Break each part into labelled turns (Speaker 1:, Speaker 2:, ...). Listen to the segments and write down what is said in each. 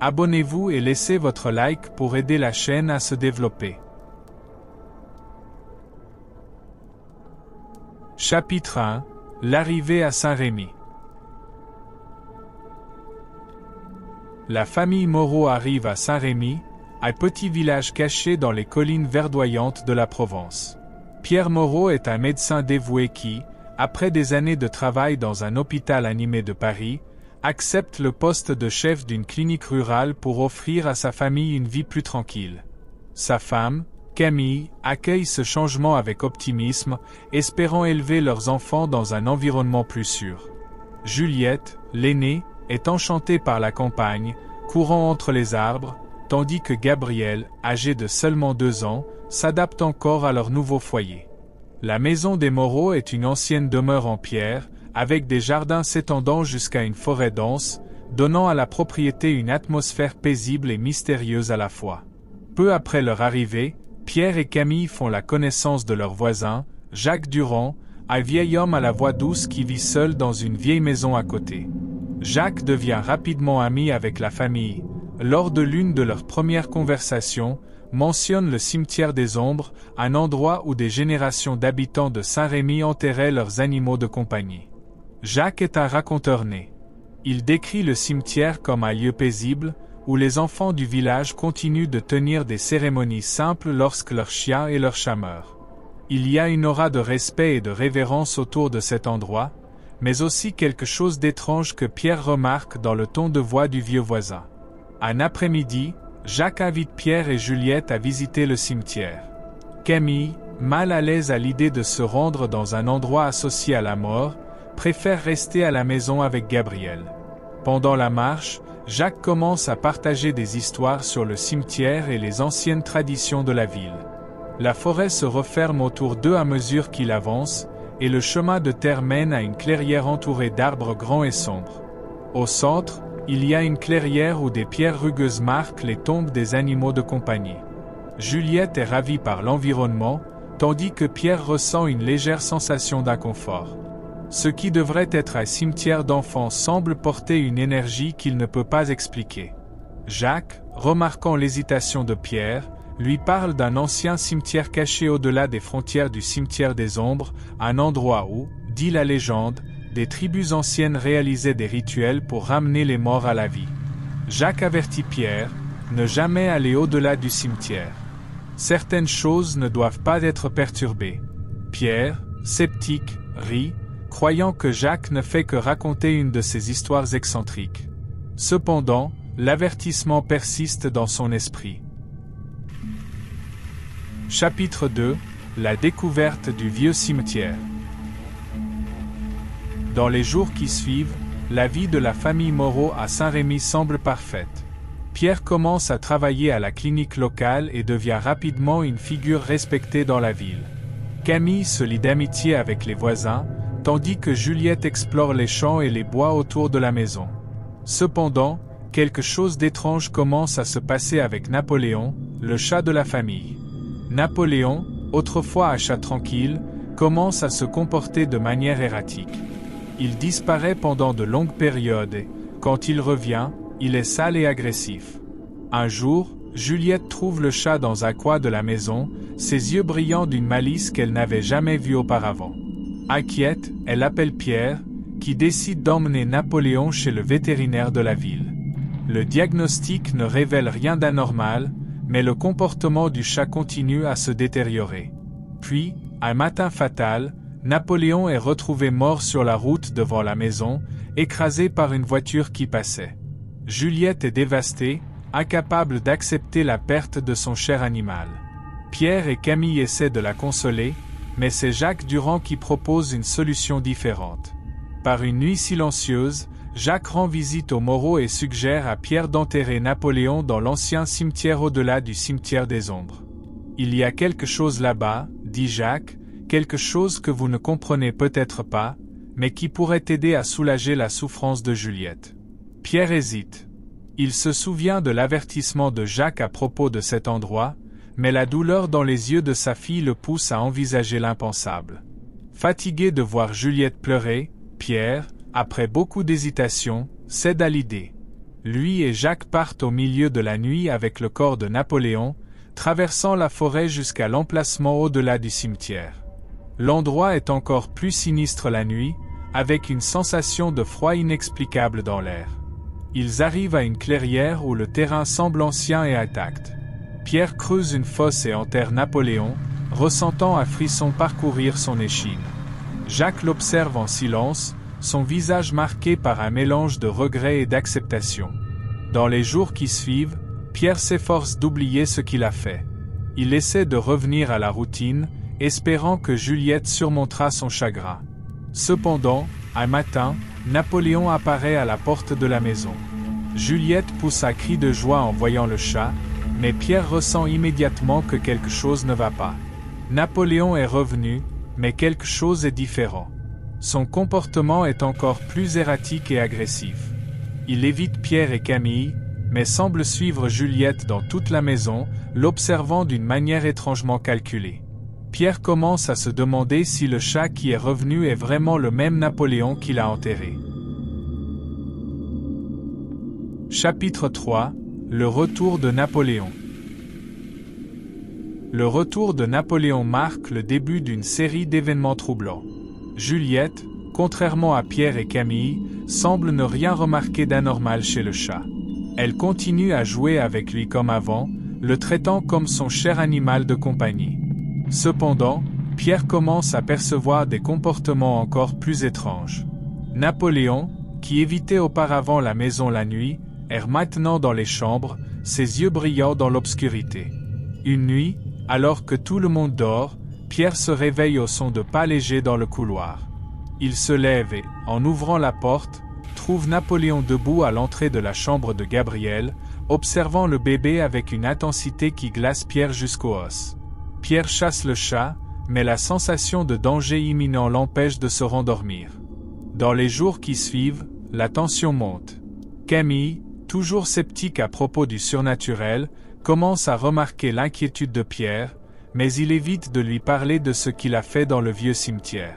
Speaker 1: Abonnez-vous et laissez votre like pour aider la chaîne à se développer. Chapitre 1. L'arrivée à Saint-Rémy. La famille Moreau arrive à Saint-Rémy, un petit village caché dans les collines verdoyantes de la Provence. Pierre Moreau est un médecin dévoué qui, après des années de travail dans un hôpital animé de Paris, accepte le poste de chef d'une clinique rurale pour offrir à sa famille une vie plus tranquille. Sa femme, Camille, accueille ce changement avec optimisme, espérant élever leurs enfants dans un environnement plus sûr. Juliette, l'aînée, est enchantée par la campagne, courant entre les arbres, tandis que Gabriel, âgé de seulement 2 ans, s'adapte encore à leur nouveau foyer. La maison des Moreau est une ancienne demeure en pierre, avec des jardins s'étendant jusqu'à une forêt dense, donnant à la propriété une atmosphère paisible et mystérieuse à la fois. Peu après leur arrivée, Pierre et Camille font la connaissance de leur voisin, Jacques Durand, un vieil homme à la voix douce qui vit seul dans une vieille maison à côté. Jacques devient rapidement ami avec la famille. Lors de l'une de leurs premières conversations, mentionne le cimetière des Ombres, un endroit où des générations d'habitants de Saint-Rémy enterraient leurs animaux de compagnie. Jacques est un raconteur né. Il décrit le cimetière comme un lieu paisible, où les enfants du village continuent de tenir des cérémonies simples lorsque leurs chiens et leurs chats meurent. Il y a une aura de respect et de révérence autour de cet endroit, mais aussi quelque chose d'étrange que Pierre remarque dans le ton de voix du vieux voisin. Un après-midi, Jacques invite Pierre et Juliette à visiter le cimetière. Camille, mal à l'aise à l'idée de se rendre dans un endroit associé à la mort, préfère rester à la maison avec Gabriel. Pendant la marche, Jacques commence à partager des histoires sur le cimetière et les anciennes traditions de la ville. La forêt se referme autour d'eux à mesure qu'il avance, et le chemin de terre mène à une clairière entourée d'arbres grands et sombres. Au centre, il y a une clairière où des pierres rugueuses marquent les tombes des animaux de compagnie. Juliette est ravie par l'environnement, tandis que Pierre ressent une légère sensation d'inconfort. Ce qui devrait être un cimetière d'enfants semble porter une énergie qu'il ne peut pas expliquer. Jacques, remarquant l'hésitation de Pierre, lui parle d'un ancien cimetière caché au-delà des frontières du cimetière des Ombres, un endroit où, dit la légende, des tribus anciennes réalisaient des rituels pour ramener les morts à la vie. Jacques avertit Pierre, ne jamais aller au-delà du cimetière. Certaines choses ne doivent pas être perturbées. Pierre, sceptique, rit, croyant que Jacques ne fait que raconter une de ses histoires excentriques. Cependant, l'avertissement persiste dans son esprit. Chapitre 2. La découverte du vieux cimetière. Dans les jours qui suivent, la vie de la famille Moreau à Saint-Rémy semble parfaite. Pierre commence à travailler à la clinique locale et devient rapidement une figure respectée dans la ville. Camille se lie d'amitié avec les voisins, tandis que Juliette explore les champs et les bois autour de la maison. Cependant, quelque chose d'étrange commence à se passer avec Napoléon, le chat de la famille. Napoléon, autrefois un chat tranquille, commence à se comporter de manière erratique. Il disparaît pendant de longues périodes et, quand il revient, il est sale et agressif. Un jour, Juliette trouve le chat dans un coin de la maison, ses yeux brillant d'une malice qu'elle n'avait jamais vue auparavant. Inquiète, elle appelle Pierre, qui décide d'emmener Napoléon chez le vétérinaire de la ville. Le diagnostic ne révèle rien d'anormal, mais le comportement du chat continue à se détériorer. Puis, un matin fatal, Napoléon est retrouvé mort sur la route devant la maison, écrasé par une voiture qui passait. Juliette est dévastée, incapable d'accepter la perte de son cher animal. Pierre et Camille essaient de la consoler, mais c'est Jacques Durand qui propose une solution différente. Par une nuit silencieuse, Jacques rend visite aux Moreau et suggère à Pierre d'enterrer Napoléon dans l'ancien cimetière au-delà du cimetière des Ombres. Il y a quelque chose là-bas, dit Jacques, quelque chose que vous ne comprenez peut-être pas, mais qui pourrait aider à soulager la souffrance de Juliette. Pierre hésite. Il se souvient de l'avertissement de Jacques à propos de cet endroit, mais la douleur dans les yeux de sa fille le pousse à envisager l'impensable. Fatigué de voir Juliette pleurer, Pierre, après beaucoup d'hésitation, cède à l'idée. Lui et Jacques partent au milieu de la nuit avec le corps de Napoléon, traversant la forêt jusqu'à l'emplacement au-delà du cimetière. L'endroit est encore plus sinistre la nuit, avec une sensation de froid inexplicable dans l'air. Ils arrivent à une clairière où le terrain semble ancien et intact. Pierre creuse une fosse et enterre Napoléon, ressentant un frisson parcourir son échine. Jacques l'observe en silence, son visage marqué par un mélange de regret et d'acceptation. Dans les jours qui suivent, Pierre s'efforce d'oublier ce qu'il a fait. Il essaie de revenir à la routine, espérant que Juliette surmontera son chagrin. Cependant, un matin, Napoléon apparaît à la porte de la maison. Juliette pousse un cri de joie en voyant le chat, mais Pierre ressent immédiatement que quelque chose ne va pas. Napoléon est revenu, mais quelque chose est différent. Son comportement est encore plus erratique et agressif. Il évite Pierre et Camille, mais semble suivre Juliette dans toute la maison, l'observant d'une manière étrangement calculée. Pierre commence à se demander si le chat qui est revenu est vraiment le même Napoléon qu'il a enterré. Chapitre 3 – Le retour de Napoléon. Le retour de Napoléon marque le début d'une série d'événements troublants. Juliette, contrairement à Pierre et Camille, semble ne rien remarquer d'anormal chez le chat. Elle continue à jouer avec lui comme avant, le traitant comme son cher animal de compagnie. Cependant, Pierre commence à percevoir des comportements encore plus étranges. Napoléon, qui évitait auparavant la maison la nuit, erre maintenant dans les chambres, ses yeux brillant dans l'obscurité. Une nuit, alors que tout le monde dort, Pierre se réveille au son de pas légers dans le couloir. Il se lève et, en ouvrant la porte, trouve Napoléon debout à l'entrée de la chambre de Gabrielle, observant le bébé avec une intensité qui glace Pierre jusqu'aux os. Pierre chasse le chat, mais la sensation de danger imminent l'empêche de se rendormir. Dans les jours qui suivent, la tension monte. Camille, toujours sceptique à propos du surnaturel, commence à remarquer l'inquiétude de Pierre, mais il évite de lui parler de ce qu'il a fait dans le vieux cimetière.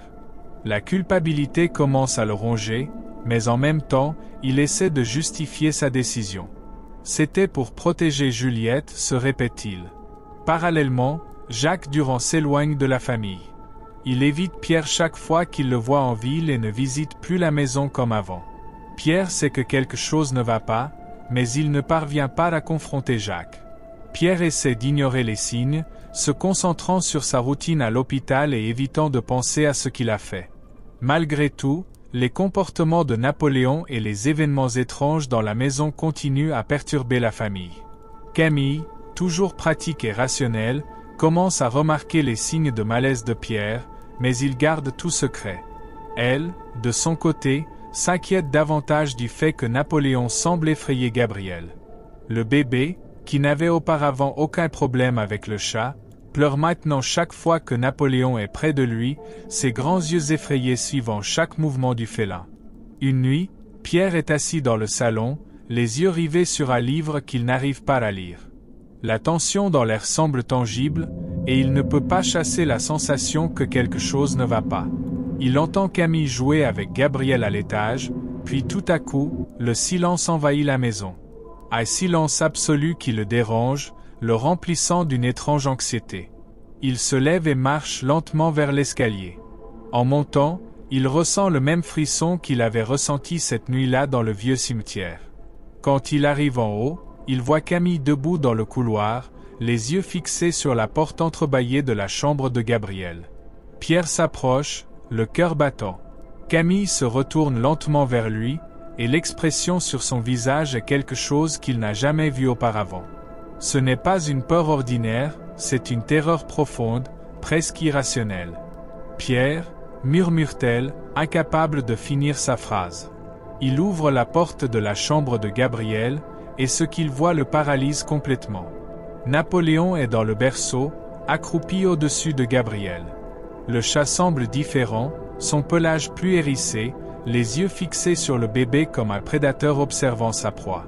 Speaker 1: La culpabilité commence à le ronger, mais en même temps, il essaie de justifier sa décision. C'était pour protéger Juliette, se répète-t-il. Parallèlement, Jacques Durand s'éloigne de la famille. Il évite Pierre chaque fois qu'il le voit en ville et ne visite plus la maison comme avant. Pierre sait que quelque chose ne va pas, mais il ne parvient pas à confronter Jacques. Pierre essaie d'ignorer les signes, se concentrant sur sa routine à l'hôpital et évitant de penser à ce qu'il a fait. Malgré tout, les comportements de Napoléon et les événements étranges dans la maison continuent à perturber la famille. Camille, toujours pratique et rationnelle, commence à remarquer les signes de malaise de Pierre, mais il garde tout secret. Elle, de son côté, s'inquiète davantage du fait que Napoléon semble effrayer Gabrielle. Le bébé, qui n'avait auparavant aucun problème avec le chat, pleure maintenant chaque fois que Napoléon est près de lui, ses grands yeux effrayés suivant chaque mouvement du félin. Une nuit, Pierre est assis dans le salon, les yeux rivés sur un livre qu'il n'arrive pas à lire. La tension dans l'air semble tangible, et il ne peut pas chasser la sensation que quelque chose ne va pas. Il entend Camille jouer avec Gabrielle à l'étage, puis tout à coup, le silence envahit la maison. Un silence absolu qui le dérange, le remplissant d'une étrange anxiété. Il se lève et marche lentement vers l'escalier. En montant, il ressent le même frisson qu'il avait ressenti cette nuit-là dans le vieux cimetière. Quand il arrive en haut, il voit Camille debout dans le couloir, les yeux fixés sur la porte entrebâillée de la chambre de Gabrielle. Pierre s'approche, le cœur battant. Camille se retourne lentement vers lui, et l'expression sur son visage est quelque chose qu'il n'a jamais vu auparavant. Ce n'est pas une peur ordinaire, c'est une terreur profonde, presque irrationnelle. « Pierre » murmure-t-elle, incapable de finir sa phrase. Il ouvre la porte de la chambre de Gabrielle, et ce qu'il voit le paralyse complètement. Napoléon est dans le berceau, accroupi au-dessus de Gabrielle. Le chat semble différent, son pelage plus hérissé, les yeux fixés sur le bébé comme un prédateur observant sa proie.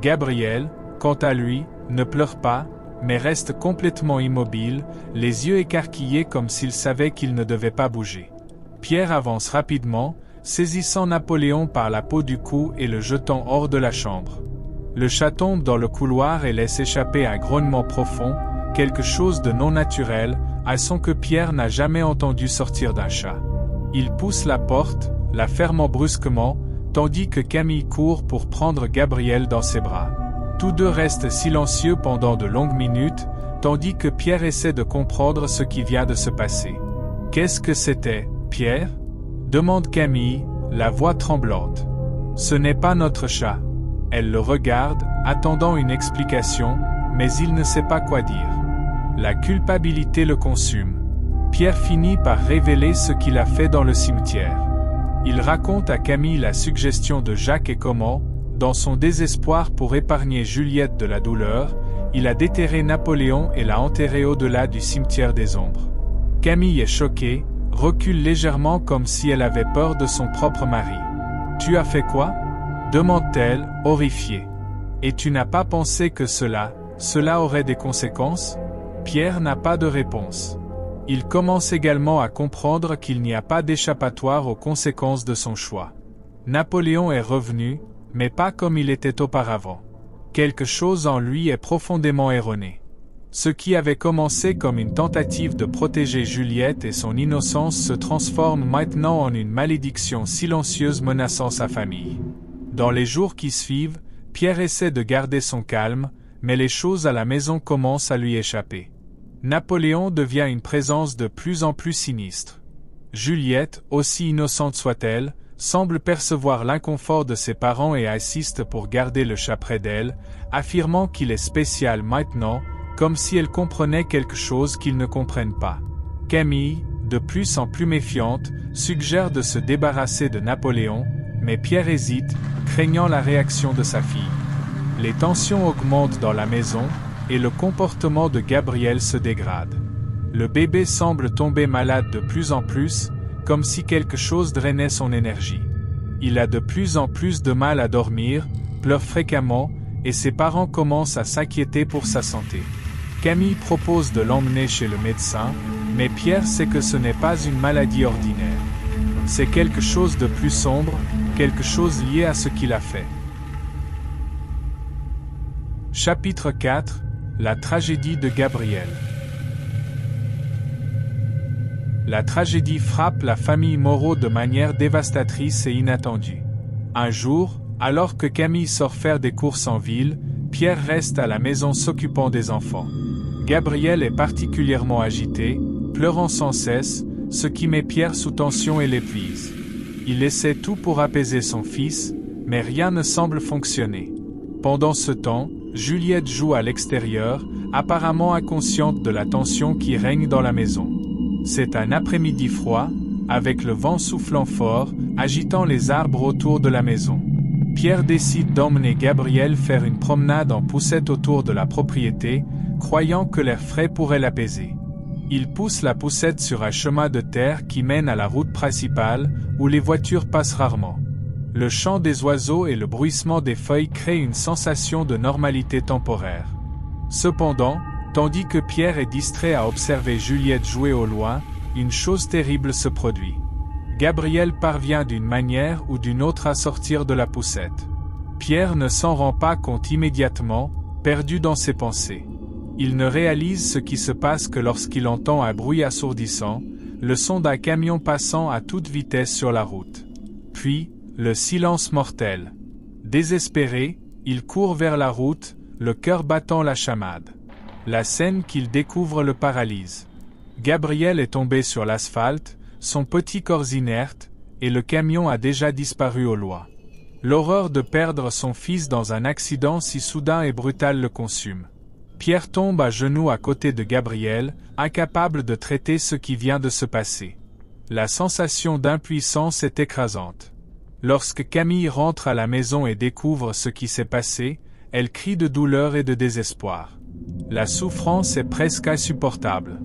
Speaker 1: Gabrielle, quant à lui, ne pleure pas, mais reste complètement immobile, les yeux écarquillés comme s'il savait qu'il ne devait pas bouger. Pierre avance rapidement, saisissant Napoléon par la peau du cou et le jetant hors de la chambre. Le chat tombe dans le couloir et laisse échapper un grognement profond, quelque chose de non naturel, un son que Pierre n'a jamais entendu sortir d'un chat. Il pousse la porte, la fermant brusquement, tandis que Camille court pour prendre Gabriel dans ses bras. Tous deux restent silencieux pendant de longues minutes, tandis que Pierre essaie de comprendre ce qui vient de se passer. « Qu'est-ce que c'était, Pierre ?» demande Camille, la voix tremblante. « Ce n'est pas notre chat. » Elle le regarde, attendant une explication, mais il ne sait pas quoi dire. La culpabilité le consume. Pierre finit par révéler ce qu'il a fait dans le cimetière. Il raconte à Camille la suggestion de Jacques et comment, dans son désespoir pour épargner Juliette de la douleur, il a déterré Napoléon et l'a enterré au-delà du cimetière des ombres. Camille est choquée, recule légèrement comme si elle avait peur de son propre mari. « Tu as fait quoi ?» demande-t-elle, horrifiée. « Et tu n'as pas pensé que cela aurait des conséquences ?» Pierre n'a pas de réponse. Il commence également à comprendre qu'il n'y a pas d'échappatoire aux conséquences de son choix. Napoléon est revenu, mais pas comme il était auparavant. Quelque chose en lui est profondément erroné. Ce qui avait commencé comme une tentative de protéger Juliette et son innocence se transforme maintenant en une malédiction silencieuse menaçant sa famille. Dans les jours qui suivent, Pierre essaie de garder son calme, mais les choses à la maison commencent à lui échapper. Napoléon devient une présence de plus en plus sinistre. Juliette, aussi innocente soit-elle, semble percevoir l'inconfort de ses parents et assiste pour garder le chat près d'elle, affirmant qu'il est spécial maintenant, comme si elle comprenait quelque chose qu'ils ne comprennent pas. Camille, de plus en plus méfiante, suggère de se débarrasser de Napoléon, mais Pierre hésite, craignant la réaction de sa fille. Les tensions augmentent dans la maison, et le comportement de Gabriel se dégrade. Le bébé semble tomber malade de plus en plus, comme si quelque chose drainait son énergie. Il a de plus en plus de mal à dormir, pleure fréquemment, et ses parents commencent à s'inquiéter pour sa santé. Camille propose de l'emmener chez le médecin, mais Pierre sait que ce n'est pas une maladie ordinaire. C'est quelque chose de plus sombre, quelque chose lié à ce qu'il a fait. Chapitre 4 : La tragédie de Gabriel. La tragédie frappe la famille Moreau de manière dévastatrice et inattendue. Un jour, alors que Camille sort faire des courses en ville, Pierre reste à la maison s'occupant des enfants. Gabriel est particulièrement agité, pleurant sans cesse, ce qui met Pierre sous tension et l'épuise. Il essaie tout pour apaiser son fils, mais rien ne semble fonctionner. Pendant ce temps, Juliette joue à l'extérieur, apparemment inconsciente de la tension qui règne dans la maison. C'est un après-midi froid, avec le vent soufflant fort, agitant les arbres autour de la maison. Pierre décide d'emmener Gabriel faire une promenade en poussette autour de la propriété, croyant que l'air frais pourrait l'apaiser. Il pousse la poussette sur un chemin de terre qui mène à la route principale, où les voitures passent rarement. Le chant des oiseaux et le bruissement des feuilles créent une sensation de normalité temporaire. Cependant, tandis que Pierre est distrait à observer Juliette jouer au loin, une chose terrible se produit. Gabriel parvient d'une manière ou d'une autre à sortir de la poussette. Pierre ne s'en rend pas compte immédiatement, perdu dans ses pensées. Il ne réalise ce qui se passe que lorsqu'il entend un bruit assourdissant, le son d'un camion passant à toute vitesse sur la route. Puis, le silence mortel. Désespéré, il court vers la route, le cœur battant la chamade. La scène qu'il découvre le paralyse. Gabriel est tombé sur l'asphalte, son petit corps inerte, et le camion a déjà disparu au loin. L'horreur de perdre son fils dans un accident si soudain et brutal le consume. Pierre tombe à genoux à côté de Gabriel, incapable de traiter ce qui vient de se passer. La sensation d'impuissance est écrasante. Lorsque Camille rentre à la maison et découvre ce qui s'est passé, elle crie de douleur et de désespoir. La souffrance est presque insupportable.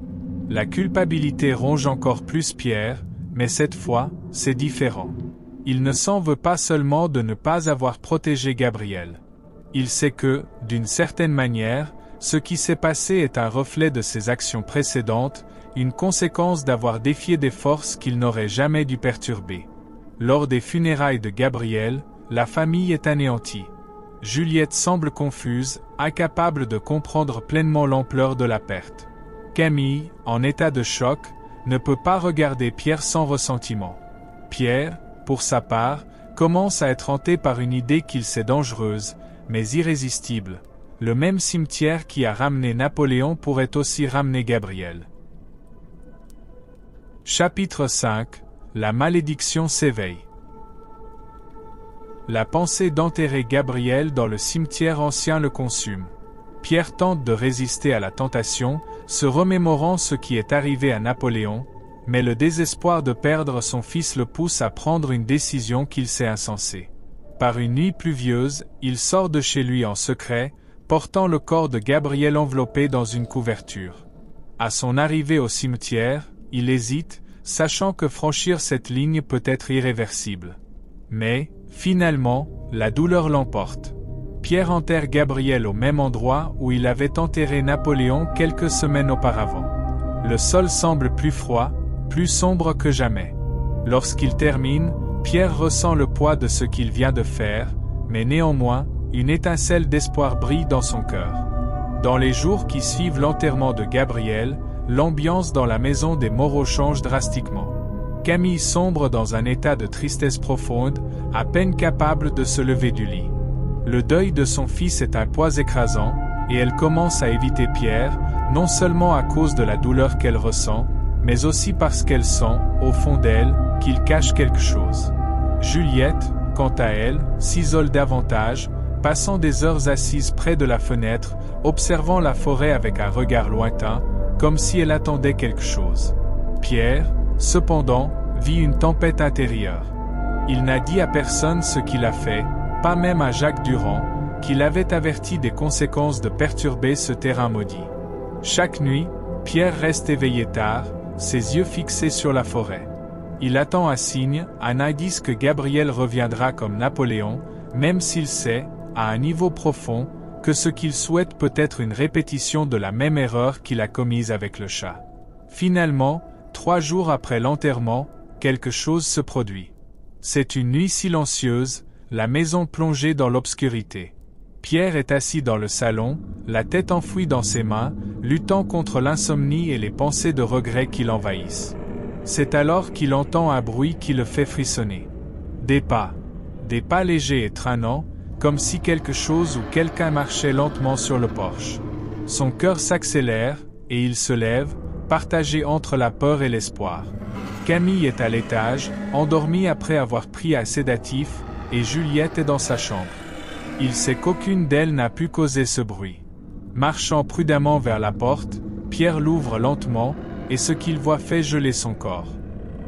Speaker 1: La culpabilité ronge encore plus Pierre, mais cette fois, c'est différent. Il ne s'en veut pas seulement de ne pas avoir protégé Gabriel. Il sait que, d'une certaine manière, ce qui s'est passé est un reflet de ses actions précédentes, une conséquence d'avoir défié des forces qu'il n'aurait jamais dû perturber. Lors des funérailles de Gabriel, la famille est anéantie. Juliette semble confuse, incapable de comprendre pleinement l'ampleur de la perte. Camille, en état de choc, ne peut pas regarder Pierre sans ressentiment. Pierre, pour sa part, commence à être hanté par une idée qu'il sait dangereuse, mais irrésistible. Le même cimetière qui a ramené Napoléon pourrait aussi ramener Gabriel. Chapitre 5 – La malédiction s'éveille. La pensée d'enterrer Gabriel dans le cimetière ancien le consume. Pierre tente de résister à la tentation, se remémorant ce qui est arrivé à Napoléon, mais le désespoir de perdre son fils le pousse à prendre une décision qu'il sait insensée. Par une nuit pluvieuse, il sort de chez lui en secret, portant le corps de Gabriel enveloppé dans une couverture. À son arrivée au cimetière, il hésite, sachant que franchir cette ligne peut être irréversible. Mais, finalement, la douleur l'emporte. Pierre enterre Gabriel au même endroit où il avait enterré Napoléon quelques semaines auparavant. Le sol semble plus froid, plus sombre que jamais. Lorsqu'il termine, Pierre ressent le poids de ce qu'il vient de faire, mais néanmoins, une étincelle d'espoir brille dans son cœur. Dans les jours qui suivent l'enterrement de Gabriel, l'ambiance dans la maison des Moreau change drastiquement. Camille sombre dans un état de tristesse profonde, à peine capable de se lever du lit. Le deuil de son fils est un poids écrasant, et elle commence à éviter Pierre, non seulement à cause de la douleur qu'elle ressent, mais aussi parce qu'elle sent, au fond d'elle, qu'il cache quelque chose. Juliette, quant à elle, s'isole davantage, passant des heures assise près de la fenêtre, observant la forêt avec un regard lointain, comme si elle attendait quelque chose. Pierre, cependant, vit une tempête intérieure. Il n'a dit à personne ce qu'il a fait, pas même à Jacques Durand, qui l'avait averti des conséquences de perturber ce terrain maudit. Chaque nuit, Pierre reste éveillé tard, ses yeux fixés sur la forêt. Il attend un signe, un indice que Gabriel reviendra comme Napoléon, même s'il sait, à un niveau profond, que ce qu'il souhaite peut être une répétition de la même erreur qu'il a commise avec le chat. Finalement, 3 jours après l'enterrement, quelque chose se produit. C'est une nuit silencieuse, la maison plongée dans l'obscurité. Pierre est assis dans le salon, la tête enfouie dans ses mains, luttant contre l'insomnie et les pensées de regret qui l'envahissent. C'est alors qu'il entend un bruit qui le fait frissonner. Des pas légers et traînants, comme si quelque chose ou quelqu'un marchait lentement sur le porche. Son cœur s'accélère, et il se lève, partagé entre la peur et l'espoir. Camille est à l'étage, endormie après avoir pris un sédatif, et Juliette est dans sa chambre. Il sait qu'aucune d'elles n'a pu causer ce bruit. Marchant prudemment vers la porte, Pierre l'ouvre lentement, et ce qu'il voit fait geler son corps.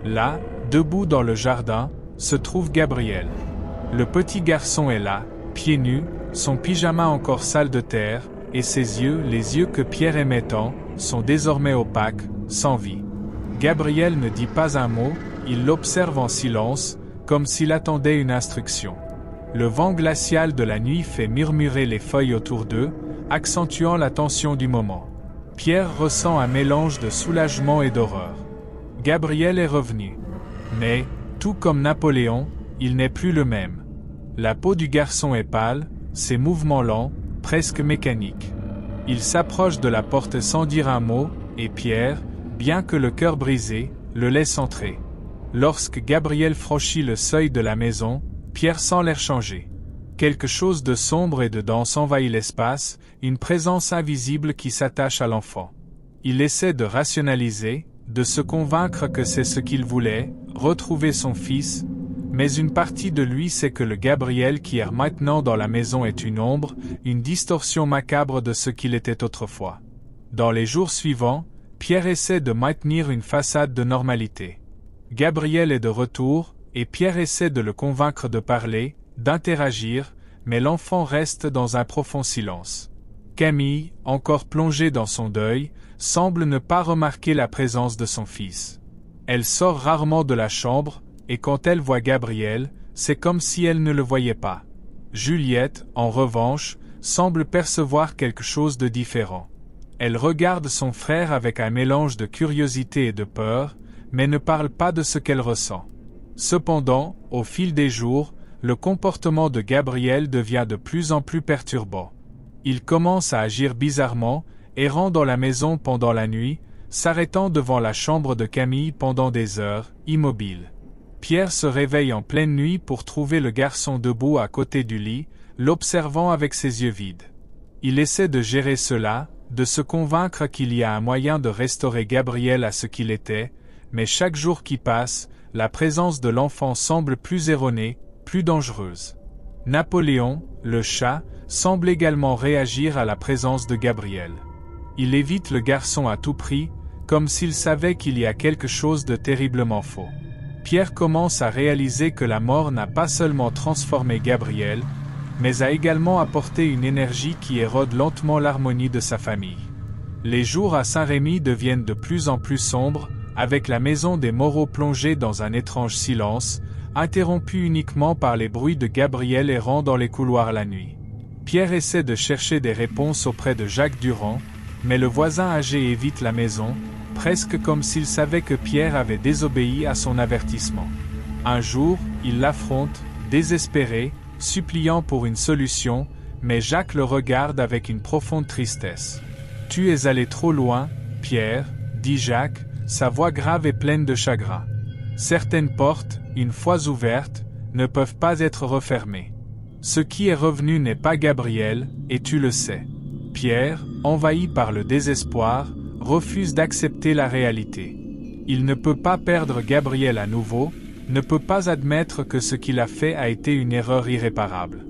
Speaker 1: Là, debout dans le jardin, se trouve Gabriel. Le petit garçon est là, pieds nus, son pyjama encore sale de terre, et ses yeux, les yeux que Pierre aimait tant, sont désormais opaques, sans vie. Gabriel ne dit pas un mot, il l'observe en silence, comme s'il attendait une instruction. Le vent glacial de la nuit fait murmurer les feuilles autour d'eux, accentuant la tension du moment. Pierre ressent un mélange de soulagement et d'horreur. Gabriel est revenu. Mais, tout comme Napoléon, il n'est plus le même. La peau du garçon est pâle, ses mouvements lents, presque mécaniques. Il s'approche de la porte sans dire un mot, et Pierre, bien que le cœur brisé, le laisse entrer. Lorsque Gabriel franchit le seuil de la maison, Pierre sent l'air changer. Quelque chose de sombre et de dense envahit l'espace, une présence invisible qui s'attache à l'enfant. Il essaie de rationaliser, de se convaincre que c'est ce qu'il voulait, retrouver son fils, mais une partie de lui sait que le Gabriel qui est maintenant dans la maison est une ombre, une distorsion macabre de ce qu'il était autrefois. Dans les jours suivants, Pierre essaie de maintenir une façade de normalité. Gabriel est de retour, et Pierre essaie de le convaincre de parler, d'interagir, mais l'enfant reste dans un profond silence. Camille, encore plongée dans son deuil, semble ne pas remarquer la présence de son fils. Elle sort rarement de la chambre, et quand elle voit Gabriel, c'est comme si elle ne le voyait pas. Juliette, en revanche, semble percevoir quelque chose de différent. Elle regarde son frère avec un mélange de curiosité et de peur, mais ne parle pas de ce qu'elle ressent. Cependant, au fil des jours, le comportement de Gabriel devient de plus en plus perturbant. Il commence à agir bizarrement, errant dans la maison pendant la nuit, s'arrêtant devant la chambre de Camille pendant des heures, immobile. Pierre se réveille en pleine nuit pour trouver le garçon debout à côté du lit, l'observant avec ses yeux vides. Il essaie de gérer cela, de se convaincre qu'il y a un moyen de restaurer Gabriel à ce qu'il était, mais chaque jour qui passe, la présence de l'enfant semble plus erronée, plus dangereuse. Napoléon, le chat, semble également réagir à la présence de Gabriel. Il évite le garçon à tout prix, comme s'il savait qu'il y a quelque chose de terriblement faux. Pierre commence à réaliser que la mort n'a pas seulement transformé Gabriel, mais a également apporté une énergie qui érode lentement l'harmonie de sa famille. Les jours à Saint-Rémy deviennent de plus en plus sombres, avec la maison des Moreau plongée dans un étrange silence, interrompu uniquement par les bruits de Gabriel errant dans les couloirs la nuit. Pierre essaie de chercher des réponses auprès de Jacques Durand, mais le voisin âgé évite la maison, presque comme s'il savait que Pierre avait désobéi à son avertissement. Un jour, il l'affronte, désespéré, suppliant pour une solution, mais Jacques le regarde avec une profonde tristesse. « Tu es allé trop loin, Pierre, » dit Jacques, sa voix grave et pleine de chagrin. « Certaines portes, une fois ouvertes, ne peuvent pas être refermées. Ce qui est revenu n'est pas Gabriel, et tu le sais. » Pierre, envahi par le désespoir, refuse d'accepter la réalité. Il ne peut pas perdre Gabriel à nouveau, ne peut pas admettre que ce qu'il a fait a été une erreur irréparable.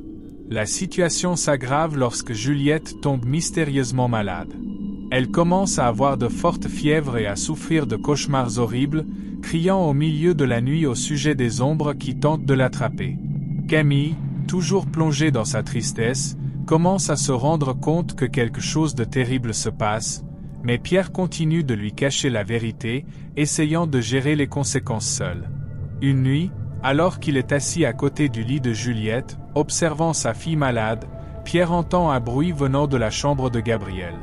Speaker 1: La situation s'aggrave lorsque Juliette tombe mystérieusement malade. Elle commence à avoir de fortes fièvres et à souffrir de cauchemars horribles, criant au milieu de la nuit au sujet des ombres qui tentent de l'attraper. Camille, toujours plongée dans sa tristesse, commence à se rendre compte que quelque chose de terrible se passe, mais Pierre continue de lui cacher la vérité, essayant de gérer les conséquences seul. Une nuit, alors qu'il est assis à côté du lit de Juliette, observant sa fille malade, Pierre entend un bruit venant de la chambre de Gabriel.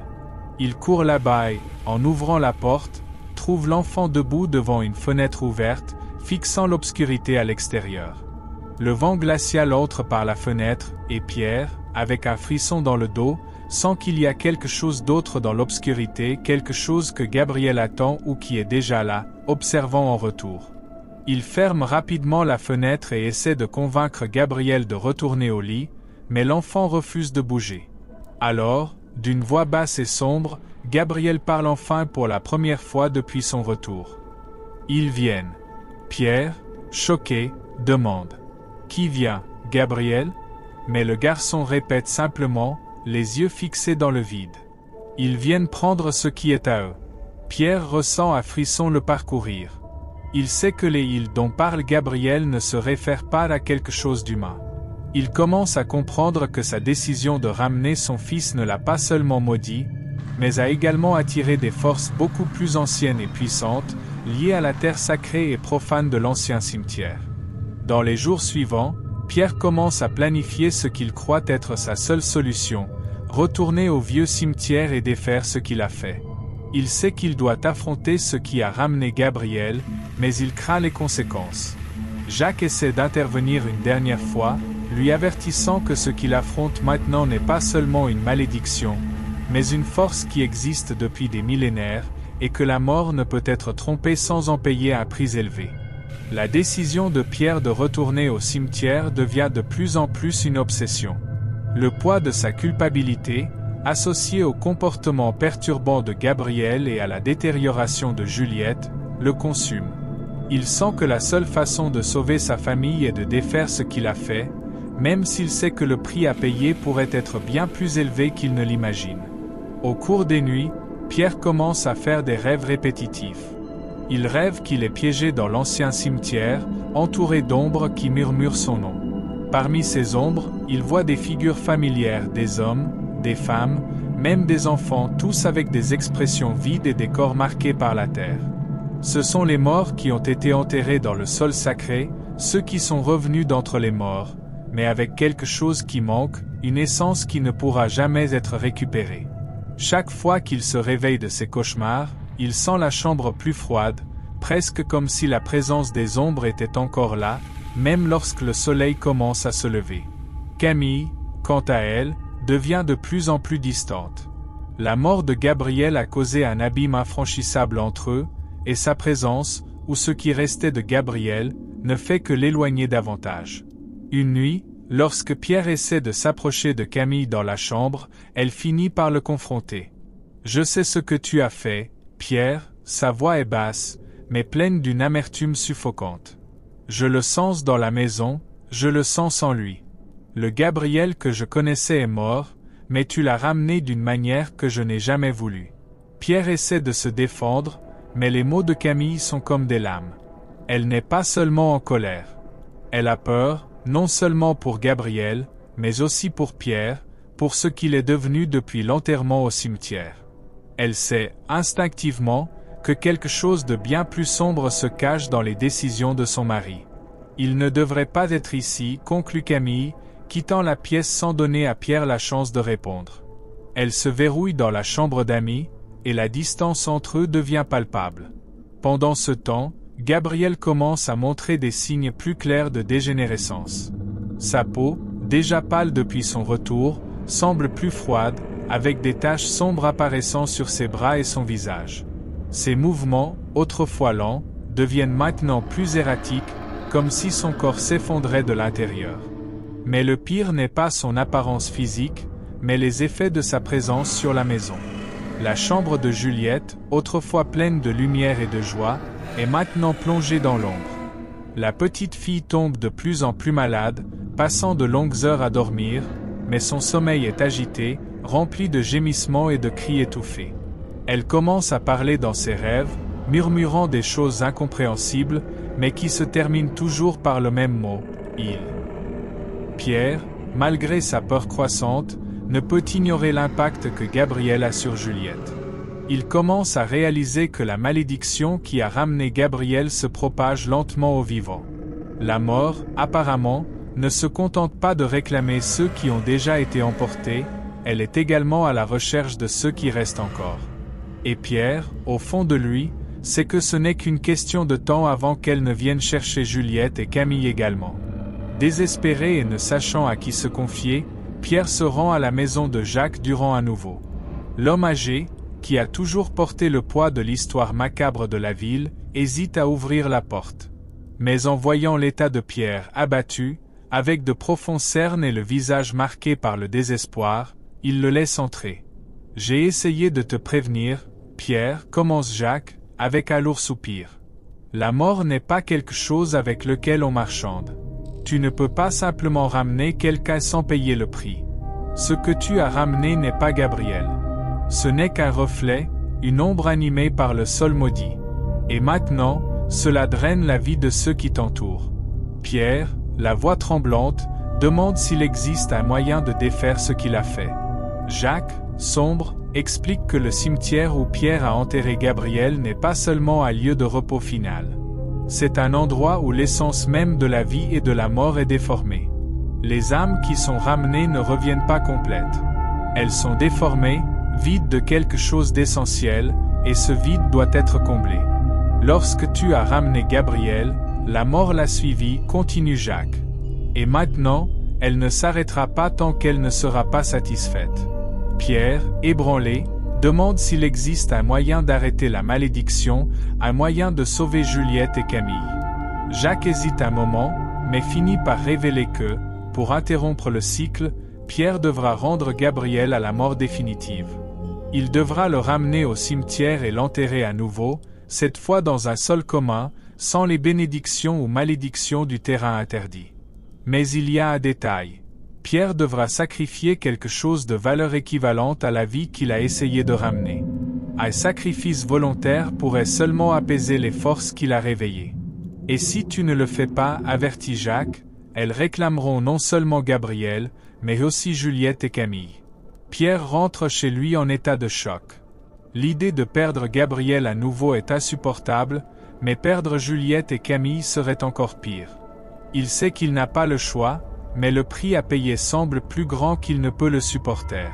Speaker 1: Il court là-bas et, en ouvrant la porte, trouve l'enfant debout devant une fenêtre ouverte, fixant l'obscurité à l'extérieur. Le vent glacial entre par la fenêtre, et Pierre, avec un frisson dans le dos, sent qu'il y a quelque chose d'autre dans l'obscurité, quelque chose que Gabriel attend ou qui est déjà là, observant en retour. Il ferme rapidement la fenêtre et essaie de convaincre Gabriel de retourner au lit, mais l'enfant refuse de bouger. Alors, d'une voix basse et sombre, Gabriel parle enfin pour la première fois depuis son retour. Ils viennent. Pierre, choqué, demande. « Qui vient, Gabriel ?» Mais le garçon répète simplement, les yeux fixés dans le vide. « Ils viennent prendre ce qui est à eux. » Pierre ressent un frisson le parcourir. Il sait que les îles dont parle Gabriel ne se réfèrent pas à quelque chose d'humain. Il commence à comprendre que sa décision de ramener son fils ne l'a pas seulement maudit, mais a également attiré des forces beaucoup plus anciennes et puissantes, liées à la terre sacrée et profane de l'ancien cimetière. Dans les jours suivants, Pierre commence à planifier ce qu'il croit être sa seule solution, retourner au vieux cimetière et défaire ce qu'il a fait. Il sait qu'il doit affronter ce qui a ramené Gabriel, mais il craint les conséquences. Jacques essaie d'intervenir une dernière fois, lui avertissant que ce qu'il affronte maintenant n'est pas seulement une malédiction, mais une force qui existe depuis des millénaires, et que la mort ne peut être trompée sans en payer un prix élevé. La décision de Pierre de retourner au cimetière devient de plus en plus une obsession. Le poids de sa culpabilité, associé au comportement perturbant de Gabriel et à la détérioration de Juliette, le consume. Il sent que la seule façon de sauver sa famille est de défaire ce qu'il a fait, même s'il sait que le prix à payer pourrait être bien plus élevé qu'il ne l'imagine. Au cours des nuits, Pierre commence à faire des rêves répétitifs. Il rêve qu'il est piégé dans l'ancien cimetière, entouré d'ombres qui murmurent son nom. Parmi ces ombres, il voit des figures familières, des hommes, des femmes, même des enfants, tous avec des expressions vides et des corps marqués par la terre. Ce sont les morts qui ont été enterrés dans le sol sacré, ceux qui sont revenus d'entre les morts, mais avec quelque chose qui manque, une essence qui ne pourra jamais être récupérée. Chaque fois qu'il se réveille de ses cauchemars, il sent la chambre plus froide, presque comme si la présence des ombres était encore là, même lorsque le soleil commence à se lever. Camille, quant à elle, devient de plus en plus distante. La mort de Gabriel a causé un abîme infranchissable entre eux, et sa présence, ou ce qui restait de Gabriel, ne fait que l'éloigner davantage. Une nuit, lorsque Pierre essaie de s'approcher de Camille dans la chambre, elle finit par le confronter. « Je sais ce que tu as fait, Pierre », sa voix est basse, mais pleine d'une amertume suffocante. « Je le sens dans la maison, je le sens sans lui. Le Gabriel que je connaissais est mort, mais tu l'as ramené d'une manière que je n'ai jamais voulu. » Pierre essaie de se défendre, mais les mots de Camille sont comme des lames. Elle n'est pas seulement en colère. Elle a peur, non seulement pour Gabriel, mais aussi pour Pierre, pour ce qu'il est devenu depuis l'enterrement au cimetière. Elle sait, instinctivement, que quelque chose de bien plus sombre se cache dans les décisions de son mari. Il ne devrait pas être ici, conclut Camille, quittant la pièce sans donner à Pierre la chance de répondre. Elle se verrouille dans la chambre d'amis, et la distance entre eux devient palpable. Pendant ce temps, Gabriel commence à montrer des signes plus clairs de dégénérescence. Sa peau, déjà pâle depuis son retour, semble plus froide, avec des taches sombres apparaissant sur ses bras et son visage. Ses mouvements, autrefois lents, deviennent maintenant plus erratiques, comme si son corps s'effondrait de l'intérieur. Mais le pire n'est pas son apparence physique, mais les effets de sa présence sur la maison. La chambre de Juliette, autrefois pleine de lumière et de joie, est maintenant plongée dans l'ombre. La petite fille tombe de plus en plus malade, passant de longues heures à dormir, mais son sommeil est agité, rempli de gémissements et de cris étouffés. Elle commence à parler dans ses rêves, murmurant des choses incompréhensibles, mais qui se terminent toujours par le même mot, « il ». Pierre, malgré sa peur croissante, ne peut ignorer l'impact que Gabriel a sur Juliette. Il commence à réaliser que la malédiction qui a ramené Gabriel se propage lentement aux vivants. La mort, apparemment, ne se contente pas de réclamer ceux qui ont déjà été emportés, elle est également à la recherche de ceux qui restent encore. Et Pierre, au fond de lui, sait que ce n'est qu'une question de temps avant qu'elle ne vienne chercher Juliette et Camille également. Désespéré et ne sachant à qui se confier, Pierre se rend à la maison de Jacques Durand à nouveau. L'homme âgé, qui a toujours porté le poids de l'histoire macabre de la ville, hésite à ouvrir la porte. Mais en voyant l'état de Pierre abattu, avec de profonds cernes et le visage marqué par le désespoir, il le laisse entrer. « J'ai essayé de te prévenir, Pierre, commence Jacques, avec un lourd soupir. La mort n'est pas quelque chose avec lequel on marchande. Tu ne peux pas simplement ramener quelqu'un sans payer le prix. Ce que tu as ramené n'est pas Gabriel. Ce n'est qu'un reflet, une ombre animée par le sol maudit. Et maintenant, cela draine la vie de ceux qui t'entourent. » Pierre, la voix tremblante, demande s'il existe un moyen de défaire ce qu'il a fait. Jacques, sombre, explique que le cimetière où Pierre a enterré Gabriel n'est pas seulement un lieu de repos final. C'est un endroit où l'essence même de la vie et de la mort est déformée. Les âmes qui sont ramenées ne reviennent pas complètes. Elles sont déformées, vides de quelque chose d'essentiel, et ce vide doit être comblé. Lorsque tu as ramené Gabriel, la mort l'a suivi, continue Jacques. Et maintenant, elle ne s'arrêtera pas tant qu'elle ne sera pas satisfaite. Pierre, ébranlé, demande s'il existe un moyen d'arrêter la malédiction, un moyen de sauver Juliette et Camille. Jacques hésite un moment, mais finit par révéler que, pour interrompre le cycle, Pierre devra rendre Gabriel à la mort définitive. Il devra le ramener au cimetière et l'enterrer à nouveau, cette fois dans un sol commun, sans les bénédictions ou malédictions du terrain interdit. Mais il y a un détail. Pierre devra sacrifier quelque chose de valeur équivalente à la vie qu'il a essayé de ramener. Un sacrifice volontaire pourrait seulement apaiser les forces qu'il a réveillées. Et si tu ne le fais pas, avertit Jacques, elles réclameront non seulement Gabriel, mais aussi Juliette et Camille. Pierre rentre chez lui en état de choc. L'idée de perdre Gabriel à nouveau est insupportable, mais perdre Juliette et Camille serait encore pire. Il sait qu'il n'a pas le choix, mais le prix à payer semble plus grand qu'il ne peut le supporter.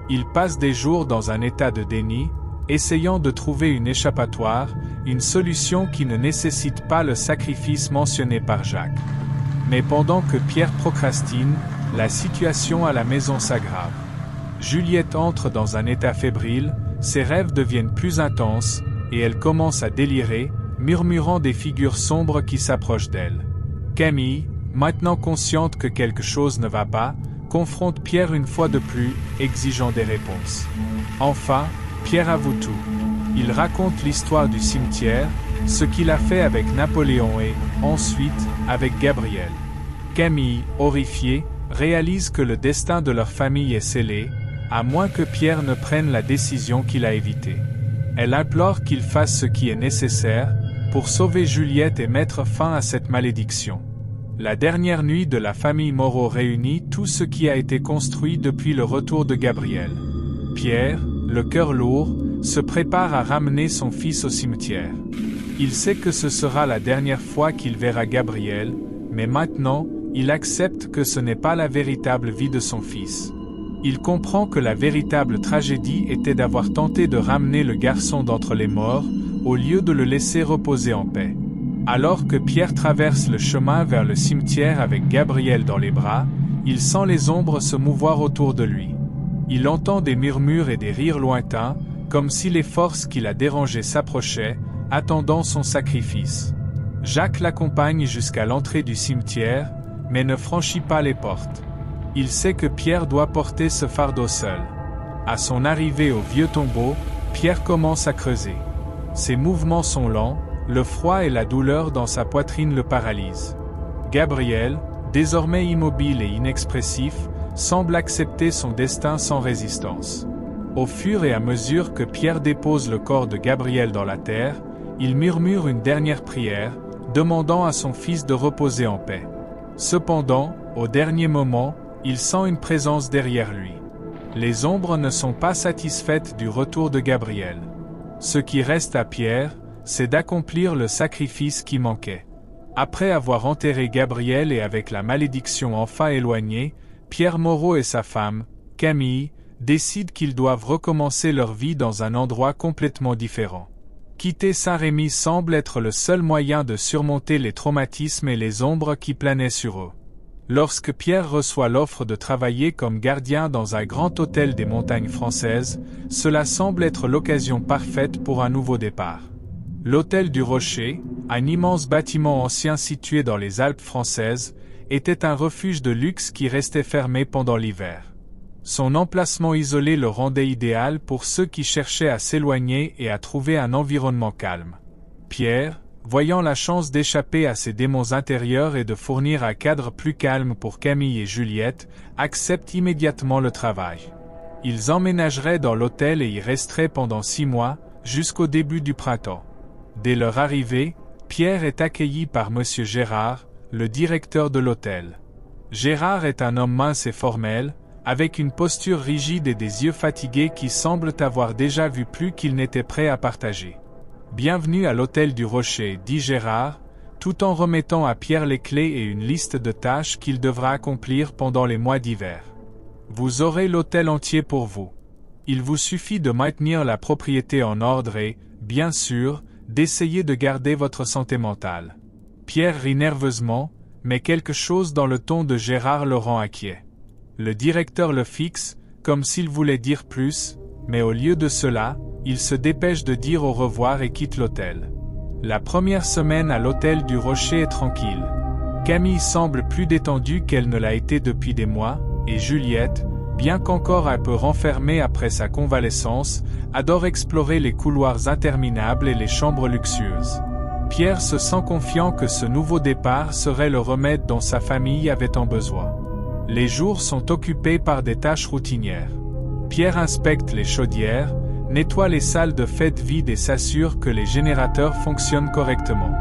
Speaker 1: Il passe des jours dans un état de déni, essayant de trouver une échappatoire, une solution qui ne nécessite pas le sacrifice mentionné par Jacques. Mais pendant que Pierre procrastine, la situation à la maison s'aggrave. Juliette entre dans un état fébrile, ses rêves deviennent plus intenses, et elle commence à délirer, murmurant des figures sombres qui s'approchent d'elle. Camille, maintenant consciente que quelque chose ne va pas, confronte Pierre une fois de plus, exigeant des réponses. Enfin, Pierre avoue tout. Il raconte l'histoire du cimetière, ce qu'il a fait avec Napoléon et, ensuite, avec Gabriel. Camille, horrifiée, réalise que le destin de leur famille est scellé, à moins que Pierre ne prenne la décision qu'il a évitée. Elle implore qu'il fasse ce qui est nécessaire, pour sauver Juliette et mettre fin à cette malédiction. La dernière nuit de la famille Moreau réunit tout ce qui a été construit depuis le retour de Gabriel. Pierre, le cœur lourd, se prépare à ramener son fils au cimetière. Il sait que ce sera la dernière fois qu'il verra Gabriel, mais maintenant, il accepte que ce n'est pas la véritable vie de son fils. Il comprend que la véritable tragédie était d'avoir tenté de ramener le garçon d'entre les morts, au lieu de le laisser reposer en paix. Alors que Pierre traverse le chemin vers le cimetière avec Gabriel dans les bras, il sent les ombres se mouvoir autour de lui. Il entend des murmures et des rires lointains, comme si les forces qui la dérangeaient s'approchaient, attendant son sacrifice. Jacques l'accompagne jusqu'à l'entrée du cimetière, mais ne franchit pas les portes. Il sait que Pierre doit porter ce fardeau seul. À son arrivée au vieux tombeau, Pierre commence à creuser. Ses mouvements sont lents, le froid et la douleur dans sa poitrine le paralysent. Gabriel, désormais immobile et inexpressif, semble accepter son destin sans résistance. Au fur et à mesure que Pierre dépose le corps de Gabriel dans la terre, il murmure une dernière prière, demandant à son fils de reposer en paix. Cependant, au dernier moment, il sent une présence derrière lui. Les ombres ne sont pas satisfaites du retour de Gabriel. Ce qui reste à Pierre, c'est d'accomplir le sacrifice qui manquait. Après avoir enterré Gabriel et avec la malédiction enfin éloignée, Pierre Moreau et sa femme, Camille, décident qu'ils doivent recommencer leur vie dans un endroit complètement différent. Quitter Saint-Rémy semble être le seul moyen de surmonter les traumatismes et les ombres qui planaient sur eux. Lorsque Pierre reçoit l'offre de travailler comme gardien dans un grand hôtel des montagnes françaises, cela semble être l'occasion parfaite pour un nouveau départ. L'hôtel du Rocher, un immense bâtiment ancien situé dans les Alpes françaises, était un refuge de luxe qui restait fermé pendant l'hiver. Son emplacement isolé le rendait idéal pour ceux qui cherchaient à s'éloigner et à trouver un environnement calme. Pierre, voyant la chance d'échapper à ses démons intérieurs et de fournir un cadre plus calme pour Camille et Juliette, accepte immédiatement le travail. Ils emménageraient dans l'hôtel et y resteraient pendant 6 mois, jusqu'au début du printemps. Dès leur arrivée, Pierre est accueilli par Monsieur Gérard, le directeur de l'hôtel. Gérard est un homme mince et formel, avec une posture rigide et des yeux fatigués qui semblent avoir déjà vu plus qu'ils n'étaient prêts à partager. « Bienvenue à l'hôtel du Rocher », dit Gérard, tout en remettant à Pierre les clés et une liste de tâches qu'il devra accomplir pendant les mois d'hiver. « Vous aurez l'hôtel entier pour vous. Il vous suffit de maintenir la propriété en ordre et, bien sûr, d'essayer de garder votre santé mentale. » Pierre rit nerveusement, mais quelque chose dans le ton de Gérard le rend inquiet. Le directeur le fixe, comme s'il voulait dire plus, mais au lieu de cela, il se dépêche de dire au revoir et quitte l'hôtel. La première semaine à l'hôtel du Rocher est tranquille. Camille semble plus détendue qu'elle ne l'a été depuis des mois, et Juliette, bien qu'encore un peu renfermée après sa convalescence, adore explorer les couloirs interminables et les chambres luxueuses. Pierre se sent confiant que ce nouveau départ serait le remède dont sa famille avait tant besoin. Les jours sont occupés par des tâches routinières. Pierre inspecte les chaudières, nettoie les salles de fête vides et s'assure que les générateurs fonctionnent correctement.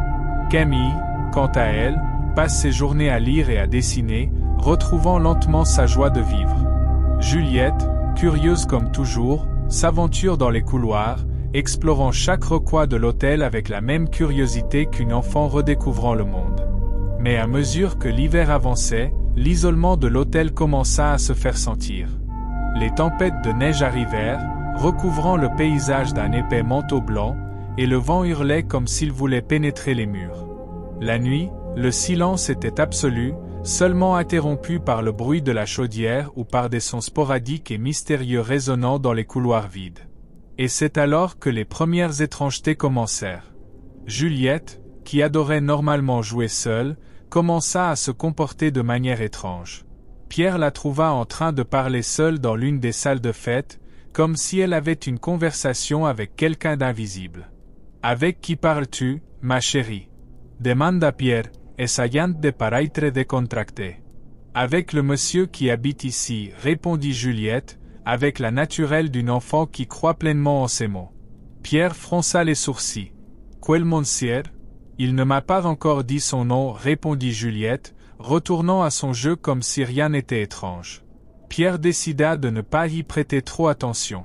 Speaker 1: Camille, quant à elle, passe ses journées à lire et à dessiner, retrouvant lentement sa joie de vivre. Juliette, curieuse comme toujours, s'aventure dans les couloirs, explorant chaque recoin de l'hôtel avec la même curiosité qu'une enfant redécouvrant le monde. Mais à mesure que l'hiver avançait, l'isolement de l'hôtel commença à se faire sentir. Les tempêtes de neige arrivèrent, recouvrant le paysage d'un épais manteau blanc, et le vent hurlait comme s'il voulait pénétrer les murs. La nuit, Le silence était absolu, seulement interrompu par le bruit de la chaudière ou par des sons sporadiques et mystérieux résonnant dans les couloirs vides. Et c'est alors que les premières étrangetés commencèrent. Juliette, qui adorait normalement jouer seule, commença à se comporter de manière étrange. Pierre la trouva en train de parler seule dans l'une des salles de fête, comme si elle avait une conversation avec quelqu'un d'invisible. « Avec qui parles-tu, ma chérie ?» demanda Pierre, essayant de paraître décontracté. « Avec le monsieur qui habite ici, répondit Juliette, avec la naturelle d'une enfant qui croit pleinement en ses mots. Pierre fronça les sourcils. « Quel monsieur ? Il ne m'a pas encore dit son nom, répondit Juliette, retournant à son jeu comme si rien n'était étrange. Pierre décida de ne pas y prêter trop attention.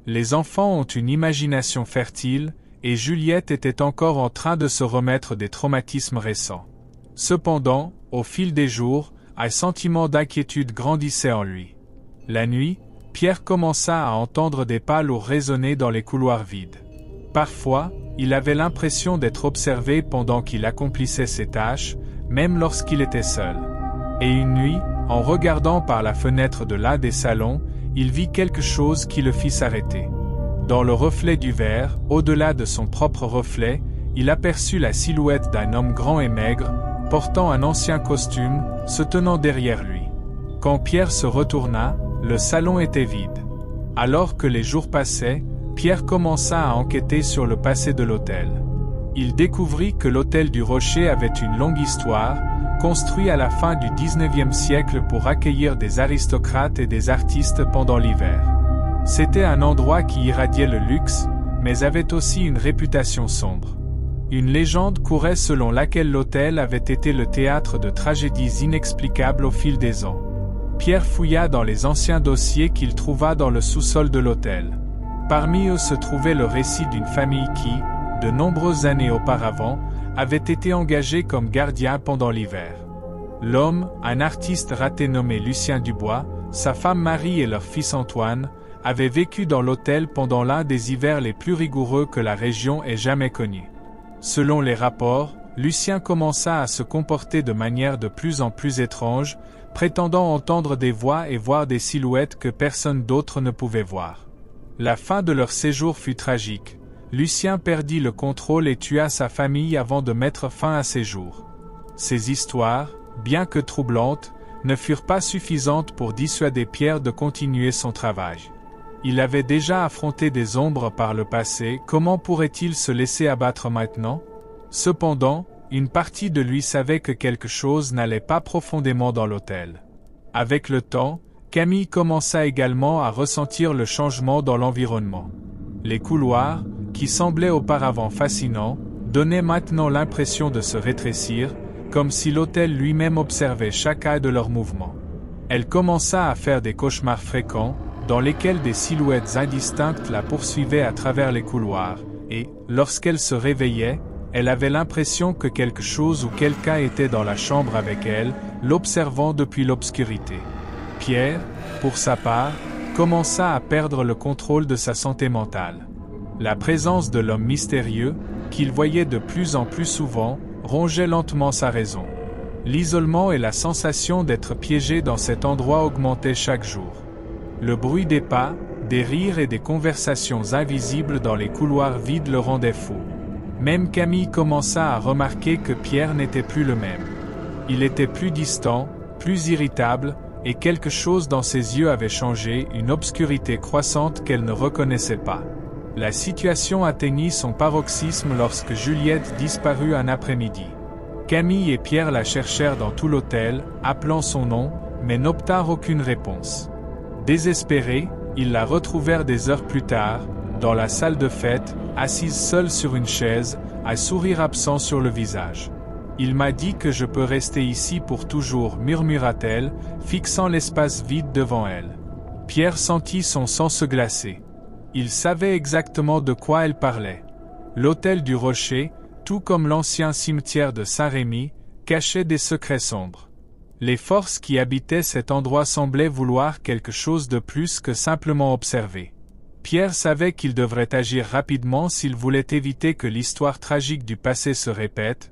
Speaker 1: Les enfants ont une imagination fertile, et Juliette était encore en train de se remettre des traumatismes récents. Cependant, au fil des jours, un sentiment d'inquiétude grandissait en lui. La nuit, Pierre commença à entendre des pas lourds résonner dans les couloirs vides. Parfois, il avait l'impression d'être observé pendant qu'il accomplissait ses tâches, même lorsqu'il était seul. Et une nuit, en regardant par la fenêtre de l'un des salons, il vit quelque chose qui le fit s'arrêter. Dans le reflet du verre, au-delà de son propre reflet, il aperçut la silhouette d'un homme grand et maigre, portant un ancien costume, se tenant derrière lui. Quand Pierre se retourna, le salon était vide. Alors que les jours passaient, Pierre commença à enquêter sur le passé de l'hôtel. Il découvrit que l'hôtel du Rocher avait une longue histoire, construit à la fin du XIXe siècle pour accueillir des aristocrates et des artistes pendant l'hiver. C'était un endroit qui irradiait le luxe, mais avait aussi une réputation sombre. Une légende courait selon laquelle l'hôtel avait été le théâtre de tragédies inexplicables au fil des ans. Pierre fouilla dans les anciens dossiers qu'il trouva dans le sous-sol de l'hôtel. Parmi eux se trouvait le récit d'une famille qui, de nombreuses années auparavant, avait été engagée comme gardien pendant l'hiver. L'homme, un artiste raté nommé Lucien Dubois, sa femme Marie et leur fils Antoine, avaient vécu dans l'hôtel pendant l'un des hivers les plus rigoureux que la région ait jamais connus. Selon les rapports, Lucien commença à se comporter de manière de plus en plus étrange, prétendant entendre des voix et voir des silhouettes que personne d'autre ne pouvait voir. La fin de leur séjour fut tragique. Lucien perdit le contrôle et tua sa famille avant de mettre fin à ses jours. Ces histoires, bien que troublantes, ne furent pas suffisantes pour dissuader Pierre de continuer son travail. Il avait déjà affronté des ombres par le passé, comment pourrait-il se laisser abattre maintenant ? Cependant, une partie de lui savait que quelque chose n'allait pas profondément dans l'hôtel. Avec le temps, Camille commença également à ressentir le changement dans l'environnement. Les couloirs, qui semblaient auparavant fascinants, donnaient maintenant l'impression de se rétrécir, comme si l'hôtel lui-même observait chacun de leurs mouvements. Elle commença à faire des cauchemars fréquents, dans lesquels des silhouettes indistinctes la poursuivaient à travers les couloirs, et, lorsqu'elle se réveillait, elle avait l'impression que quelque chose ou quelqu'un était dans la chambre avec elle, l'observant depuis l'obscurité. Pierre, pour sa part, commença à perdre le contrôle de sa santé mentale. La présence de l'homme mystérieux, qu'il voyait de plus en plus souvent, rongeait lentement sa raison. L'isolement et la sensation d'être piégé dans cet endroit augmentaient chaque jour. Le bruit des pas, des rires et des conversations invisibles dans les couloirs vides le rendaient fou. Même Camille commença à remarquer que Pierre n'était plus le même. Il était plus distant, plus irritable, et quelque chose dans ses yeux avait changé, une obscurité croissante qu'elle ne reconnaissait pas. La situation atteignit son paroxysme lorsque Juliette disparut un après-midi. Camille et Pierre la cherchèrent dans tout l'hôtel, appelant son nom, mais n'obtinrent aucune réponse. Désespérés, ils la retrouvèrent des heures plus tard, dans la salle de fête, assise seule sur une chaise, un sourire absent sur le visage. « Il m'a dit que je peux rester ici pour toujours, murmura-t-elle, fixant l'espace vide devant elle. Pierre sentit son sang se glacer. Il savait exactement de quoi elle parlait. L'hôtel du Rocher, tout comme l'ancien cimetière de Saint-Rémy, cachait des secrets sombres. Les forces qui habitaient cet endroit semblaient vouloir quelque chose de plus que simplement observer. Pierre savait qu'il devrait agir rapidement s'il voulait éviter que l'histoire tragique du passé se répète,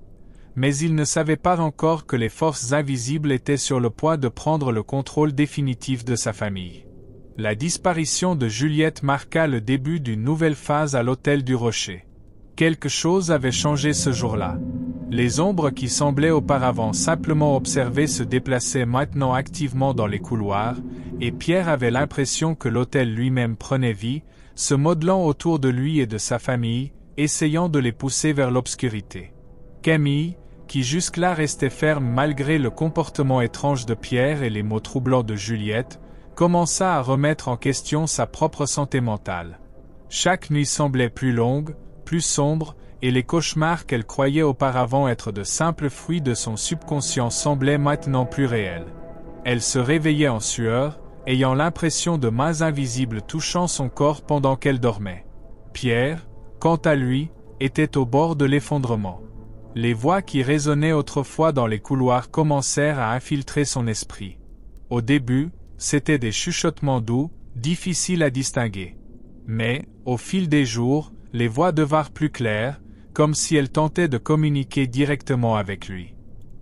Speaker 1: Mais il ne savait pas encore que les forces invisibles étaient sur le point de prendre le contrôle définitif de sa famille. La disparition de Juliette marqua le début d'une nouvelle phase à l'hôtel du Rocher. Quelque chose avait changé ce jour-là. Les ombres qui semblaient auparavant simplement observer se déplaçaient maintenant activement dans les couloirs, et Pierre avait l'impression que l'hôtel lui-même prenait vie, se modelant autour de lui et de sa famille, essayant de les pousser vers l'obscurité. Camille, qui jusque-là restait ferme malgré le comportement étrange de Pierre et les mots troublants de Juliette, commença à remettre en question sa propre santé mentale. Chaque nuit semblait plus longue, plus sombre, et les cauchemars qu'elle croyait auparavant être de simples fruits de son subconscient semblaient maintenant plus réels. Elle se réveillait en sueur, ayant l'impression de mains invisibles touchant son corps pendant qu'elle dormait. Pierre, quant à lui, était au bord de l'effondrement. Les voix qui résonnaient autrefois dans les couloirs commencèrent à infiltrer son esprit. Au début, c'étaient des chuchotements doux, difficiles à distinguer. Mais, au fil des jours, les voix devinrent plus claires, comme si elles tentaient de communiquer directement avec lui.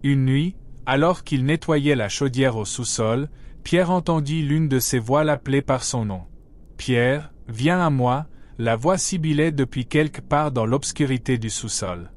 Speaker 1: Une nuit, alors qu'il nettoyait la chaudière au sous-sol, Pierre entendit l'une de ces voix l'appeler par son nom. « Pierre, viens à moi !» La voix sibilait depuis quelque part dans l'obscurité du sous-sol.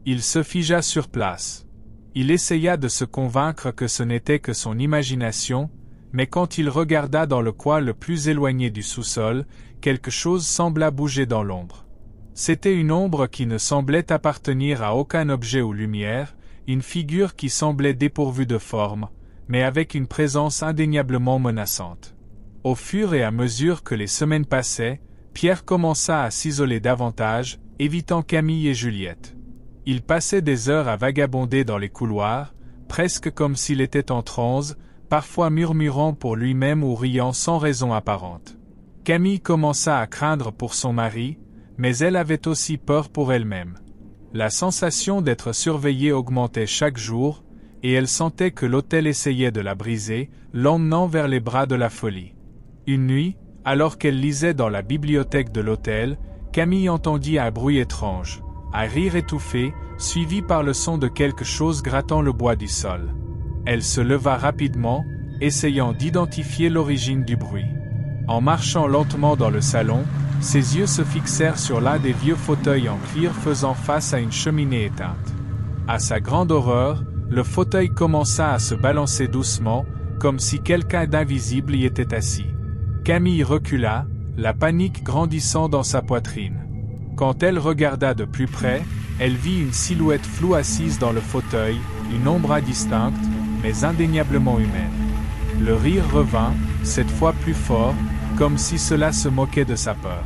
Speaker 1: Il se figea sur place. Il essaya de se convaincre que ce n'était que son imagination, mais quand il regarda dans le coin le plus éloigné du sous-sol, quelque chose sembla bouger dans l'ombre. C'était une ombre qui ne semblait appartenir à aucun objet ou lumière, une figure qui semblait dépourvue de forme, mais avec une présence indéniablement menaçante. Au fur et à mesure que les semaines passaient, Pierre commença à s'isoler davantage, évitant Camille et Juliette. Il passait des heures à vagabonder dans les couloirs, presque comme s'il était en transe, parfois murmurant pour lui-même ou riant sans raison apparente. Camille commença à craindre pour son mari, mais elle avait aussi peur pour elle-même. La sensation d'être surveillée augmentait chaque jour, et elle sentait que l'hôtel essayait de la briser, l'emmenant vers les bras de la folie. Une nuit, alors qu'elle lisait dans la bibliothèque de l'hôtel, Camille entendit un bruit étrange, un rire étouffé, suivi par le son de quelque chose grattant le bois du sol. Elle se leva rapidement, essayant d'identifier l'origine du bruit. En marchant lentement dans le salon, ses yeux se fixèrent sur l'un des vieux fauteuils en cuir faisant face à une cheminée éteinte. À sa grande horreur, le fauteuil commença à se balancer doucement, comme si quelqu'un d'invisible y était assis. Camille recula, la panique grandissant dans sa poitrine. Quand elle regarda de plus près, elle vit une silhouette floue assise dans le fauteuil, une ombre indistincte, mais indéniablement humaine. Le rire revint, cette fois plus fort, comme si cela se moquait de sa peur.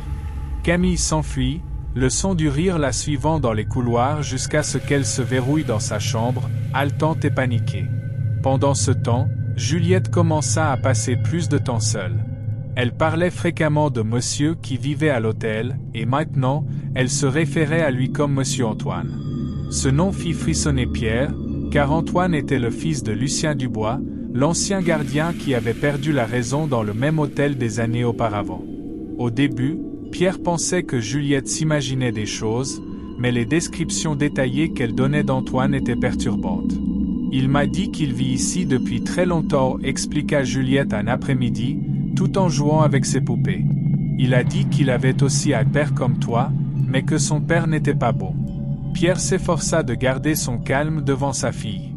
Speaker 1: Camille s'enfuit, le son du rire la suivant dans les couloirs jusqu'à ce qu'elle se verrouille dans sa chambre, haletante et paniquée. Pendant ce temps, Juliette commença à passer plus de temps seule. Elle parlait fréquemment de monsieur qui vivait à l'hôtel, et maintenant, elle se référait à lui comme monsieur Antoine. Ce nom fit frissonner Pierre, car Antoine était le fils de Lucien Dubois, l'ancien gardien qui avait perdu la raison dans le même hôtel des années auparavant. Au début, Pierre pensait que Juliette s'imaginait des choses, mais les descriptions détaillées qu'elle donnait d'Antoine étaient perturbantes. « Il m'a dit qu'il vit ici depuis très longtemps », expliqua Juliette un après-midi, tout en jouant avec ses poupées. « Il a dit qu'il avait aussi un père comme toi, mais que son père n'était pas beau. » Pierre s'efforça de garder son calme devant sa fille.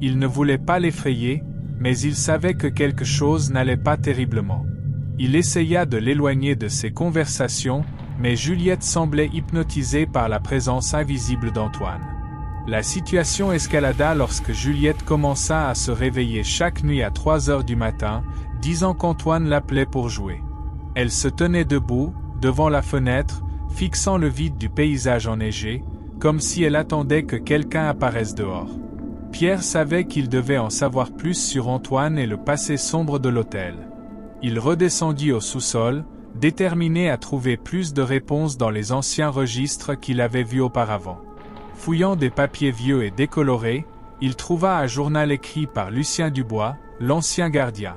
Speaker 1: Il ne voulait pas l'effrayer, mais il savait que quelque chose n'allait pas terriblement. Il essaya de l'éloigner de ces conversations, mais Juliette semblait hypnotisée par la présence invisible d'Antoine. La situation escalada lorsque Juliette commença à se réveiller chaque nuit à 3 heures du matin, disant qu'Antoine l'appelait pour jouer. Elle se tenait debout, devant la fenêtre, fixant le vide du paysage enneigé, comme si elle attendait que quelqu'un apparaisse dehors. Pierre savait qu'il devait en savoir plus sur Antoine et le passé sombre de l'hôtel. Il redescendit au sous-sol, déterminé à trouver plus de réponses dans les anciens registres qu'il avait vus auparavant. Fouillant des papiers vieux et décolorés, il trouva un journal écrit par Lucien Dubois, l'ancien gardien.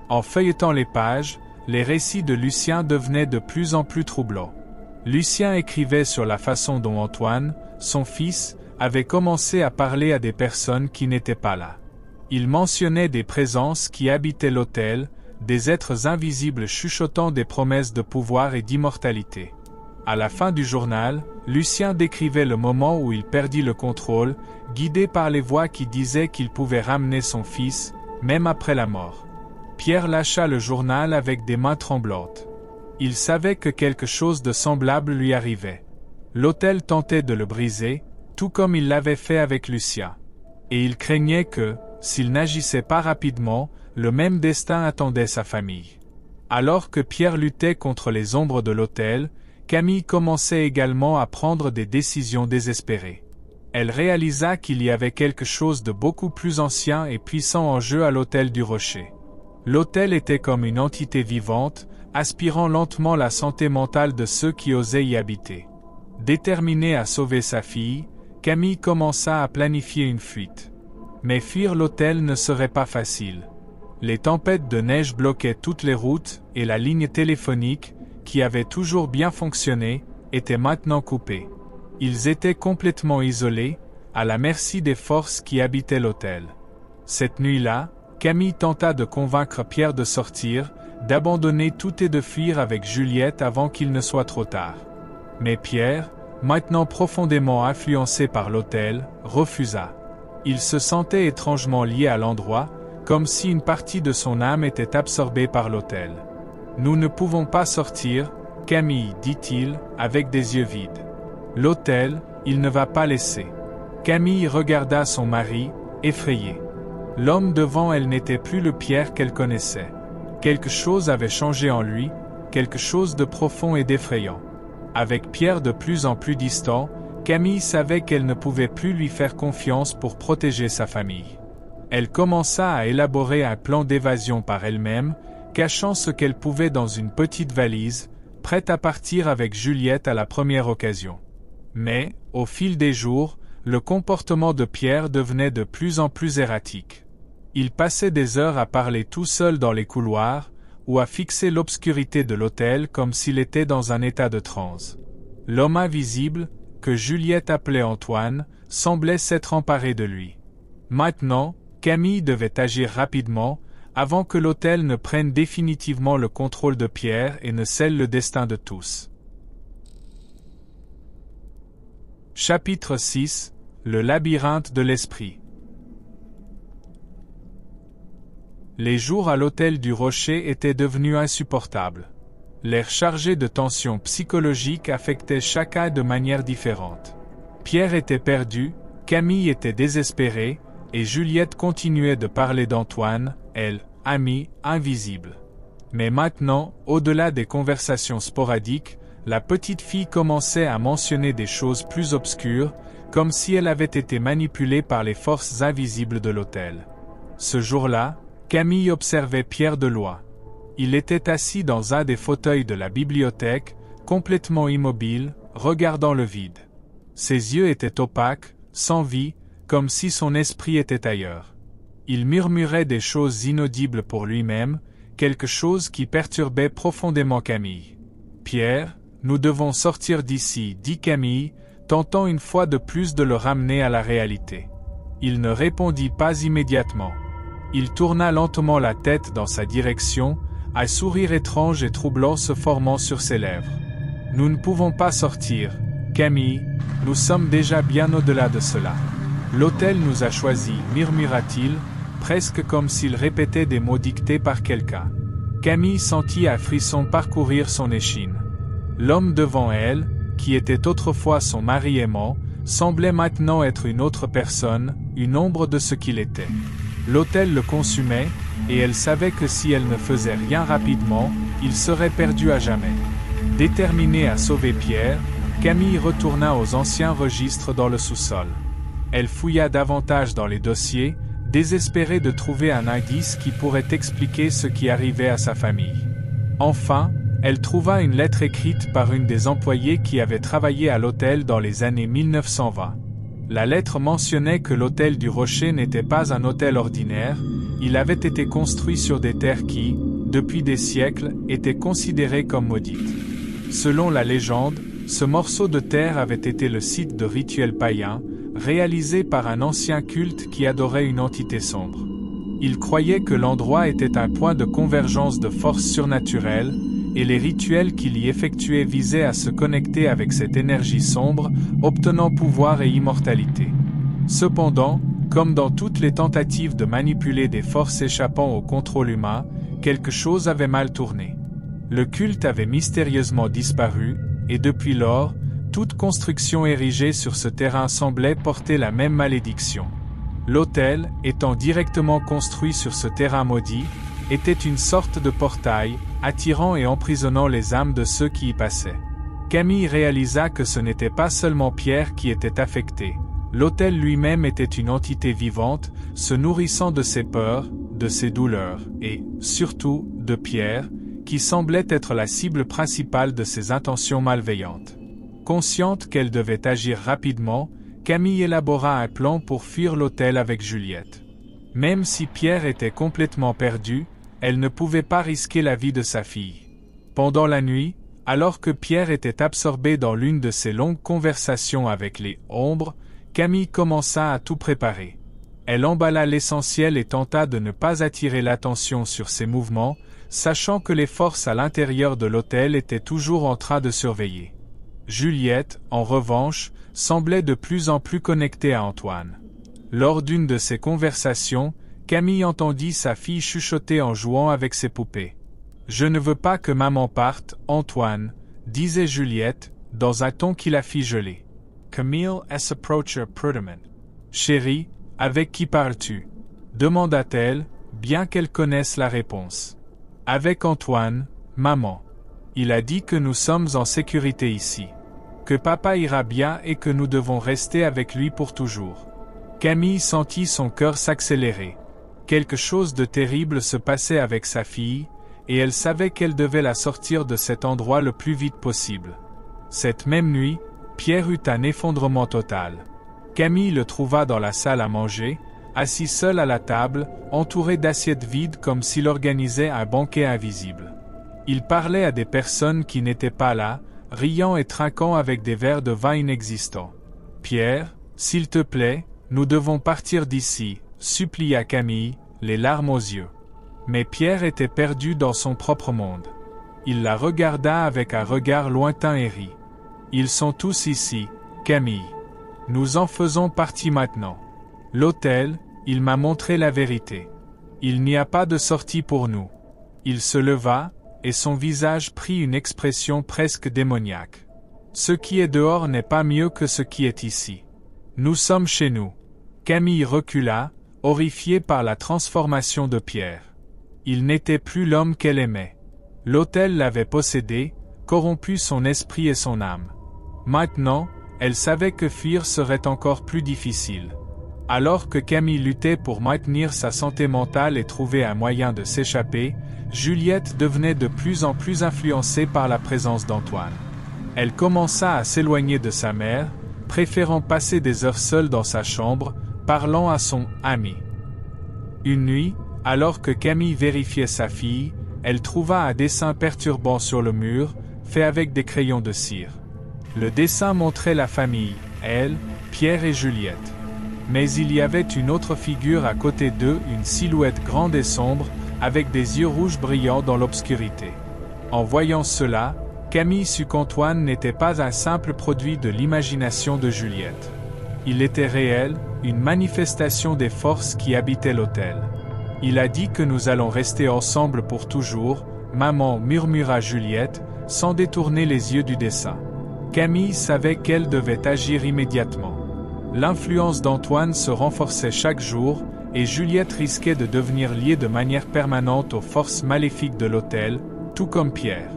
Speaker 1: En feuilletant les pages, les récits de Lucien devenaient de plus en plus troublants. Lucien écrivait sur la façon dont Antoine, son fils, avait commencé à parler à des personnes qui n'étaient pas là. Il mentionnait des présences qui habitaient l'autel, des êtres invisibles chuchotant des promesses de pouvoir et d'immortalité. À la fin du journal, Lucien décrivait le moment où il perdit le contrôle, guidé par les voix qui disaient qu'il pouvait ramener son fils, même après la mort. Pierre lâcha le journal avec des mains tremblantes. Il savait que quelque chose de semblable lui arrivait. L'autel tentait de le briser, tout comme il l'avait fait avec Lucien. Et il craignait que, s'il n'agissait pas rapidement, le même destin attendait sa famille. Alors que Pierre luttait contre les ombres de l'autel, Camille commençait également à prendre des décisions désespérées. Elle réalisa qu'il y avait quelque chose de beaucoup plus ancien et puissant en jeu à l'autel du rocher. L'autel était comme une entité vivante, aspirant lentement la santé mentale de ceux qui osaient y habiter. Déterminée à sauver sa fille, Camille commença à planifier une fuite. Mais fuir l'autel ne serait pas facile. Les tempêtes de neige bloquaient toutes les routes et la ligne téléphonique, qui avait toujours bien fonctionné, était maintenant coupée. Ils étaient complètement isolés, à la merci des forces qui habitaient l'autel. Cette nuit-là, Camille tenta de convaincre Pierre de sortir, d'abandonner tout et de fuir avec Juliette avant qu'il ne soit trop tard. Mais Pierre, maintenant profondément influencé par l'autel, refusa. Il se sentait étrangement lié à l'endroit, comme si une partie de son âme était absorbée par l'autel. « Nous ne pouvons pas sortir, Camille, dit-il, avec des yeux vides. L'autel, il ne va pas laisser. » Camille regarda son mari, effrayé. L'homme devant elle n'était plus le Pierre qu'elle connaissait. Quelque chose avait changé en lui, quelque chose de profond et d'effrayant. Avec Pierre de plus en plus distant, Camille savait qu'elle ne pouvait plus lui faire confiance pour protéger sa famille. Elle commença à élaborer un plan d'évasion par elle-même, cachant ce qu'elle pouvait dans une petite valise, prête à partir avec Juliette à la première occasion. Mais, au fil des jours, le comportement de Pierre devenait de plus en plus erratique. Il passait des heures à parler tout seul dans les couloirs, ou à fixer l'obscurité de l'hôtel comme s'il était dans un état de transe. L'homme invisible, que Juliette appelait Antoine, semblait s'être emparé de lui. Maintenant, Camille devait agir rapidement, avant que l'hôtel ne prenne définitivement le contrôle de Pierre et ne scelle le destin de tous. Chapitre 6 – Le labyrinthe de l'esprit. Les jours à l'hôtel du Rocher étaient devenus insupportables. L'air chargé de tensions psychologiques affectait chacun de manière différente. Pierre était perdu, Camille était désespérée, et Juliette continuait de parler d'Antoine, elle, amie, invisible. Mais maintenant, au-delà des conversations sporadiques, la petite fille commençait à mentionner des choses plus obscures, comme si elle avait été manipulée par les forces invisibles de l'hôtel. Ce jour-là, Camille observait Pierre de loin. Il était assis dans un des fauteuils de la bibliothèque, complètement immobile, regardant le vide. Ses yeux étaient opaques, sans vie, comme si son esprit était ailleurs. Il murmurait des choses inaudibles pour lui-même, quelque chose qui perturbait profondément Camille. « Pierre, nous devons sortir d'ici, » dit Camille, tentant une fois de plus de le ramener à la réalité. Il ne répondit pas immédiatement. Il tourna lentement la tête dans sa direction, un sourire étrange et troublant se formant sur ses lèvres. « Nous ne pouvons pas sortir, Camille, nous sommes déjà bien au-delà de cela. L'hôtel nous a choisis, murmura-t-il, presque comme s'il répétait des mots dictés par quelqu'un. Camille sentit un frisson parcourir son échine. L'homme devant elle, qui était autrefois son mari aimant, semblait maintenant être une autre personne, une ombre de ce qu'il était. L'hôtel le consumait, et elle savait que si elle ne faisait rien rapidement, il serait perdu à jamais. Déterminée à sauver Pierre, Camille retourna aux anciens registres dans le sous-sol. Elle fouilla davantage dans les dossiers, désespérée de trouver un indice qui pourrait expliquer ce qui arrivait à sa famille. Enfin, elle trouva une lettre écrite par une des employées qui avait travaillé à l'hôtel dans les années 1920. La lettre mentionnait que l'hôtel du Rocher n'était pas un hôtel ordinaire, il avait été construit sur des terres qui, depuis des siècles, étaient considérées comme maudites. Selon la légende, ce morceau de terre avait été le site de rituels païens, réalisé par un ancien culte qui adorait une entité sombre. Il croyait que l'endroit était un point de convergence de forces surnaturelles, et les rituels qu'il y effectuait visaient à se connecter avec cette énergie sombre, obtenant pouvoir et immortalité. Cependant, comme dans toutes les tentatives de manipuler des forces échappant au contrôle humain, quelque chose avait mal tourné. Le culte avait mystérieusement disparu, et depuis lors, toute construction érigée sur ce terrain semblait porter la même malédiction. L'autel, étant directement construit sur ce terrain maudit, était une sorte de portail, attirant et emprisonnant les âmes de ceux qui y passaient. Camille réalisa que ce n'était pas seulement Pierre qui était affecté. L'autel lui-même était une entité vivante, se nourrissant de ses peurs, de ses douleurs, et, surtout, de Pierre, qui semblait être la cible principale de ses intentions malveillantes. Consciente qu'elle devait agir rapidement, Camille élabora un plan pour fuir l'autel avec Juliette. Même si Pierre était complètement perdu, elle ne pouvait pas risquer la vie de sa fille. Pendant la nuit, alors que Pierre était absorbé dans l'une de ses longues conversations avec les ombres, Camille commença à tout préparer. Elle emballa l'essentiel et tenta de ne pas attirer l'attention sur ses mouvements, sachant que les forces à l'intérieur de l'autel étaient toujours en train de surveiller. Juliette, en revanche, semblait de plus en plus connectée à Antoine. Lors d'une de ces conversations, Camille entendit sa fille chuchoter en jouant avec ses poupées. « Je ne veux pas que maman parte, Antoine, » disait Juliette, dans un ton qui la fit geler. Camille s'approcha prudemment. « Chérie, avec qui parles-tu » demanda-t-elle, bien qu'elle connaisse la réponse. « Avec Antoine, maman. Il a dit que nous sommes en sécurité ici. Que papa ira bien et que nous devons rester avec lui pour toujours. » Camille sentit son cœur s'accélérer. Quelque chose de terrible se passait avec sa fille, et elle savait qu'elle devait la sortir de cet endroit le plus vite possible. Cette même nuit, Pierre eut un effondrement total. Camille le trouva dans la salle à manger, assis seul à la table, entouré d'assiettes vides comme s'il organisait un banquet invisible. Il parlait à des personnes qui n'étaient pas là, riant et trinquant avec des verres de vin inexistants. « Pierre, s'il te plaît, nous devons partir d'ici, » supplia Camille, les larmes aux yeux. Mais Pierre était perdu dans son propre monde. Il la regarda avec un regard lointain et rit. « Ils sont tous ici, Camille. Nous en faisons partie maintenant. L'autel, il m'a montré la vérité. Il n'y a pas de sortie pour nous. » Il se leva, et son visage prit une expression presque démoniaque. « Ce qui est dehors n'est pas mieux que ce qui est ici. Nous sommes chez nous. » Camille recula, horrifiée par la transformation de Pierre. Il n'était plus l'homme qu'elle aimait. L'autel l'avait possédé, corrompu son esprit et son âme. Maintenant, elle savait que fuir serait encore plus difficile. Alors que Camille luttait pour maintenir sa santé mentale et trouver un moyen de s'échapper, Juliette devenait de plus en plus influencée par la présence d'Antoine. Elle commença à s'éloigner de sa mère, préférant passer des heures seule dans sa chambre, parlant à son ami. Une nuit, alors que Camille vérifiait sa fille, elle trouva un dessin perturbant sur le mur, fait avec des crayons de cire. Le dessin montrait la famille, elle, Pierre et Juliette. Mais il y avait une autre figure à côté d'eux, une silhouette grande et sombre, avec des yeux rouges brillants dans l'obscurité. En voyant cela, Camille sut qu'Antoine n'était pas un simple produit de l'imagination de Juliette. Il était réel, une manifestation des forces qui habitaient l'autel. Il a dit que nous allons rester ensemble pour toujours, maman, murmura Juliette, sans détourner les yeux du dessin. Camille savait qu'elle devait agir immédiatement. L'influence d'Antoine se renforçait chaque jour, et Juliette risquait de devenir liée de manière permanente aux forces maléfiques de l'autel, tout comme Pierre.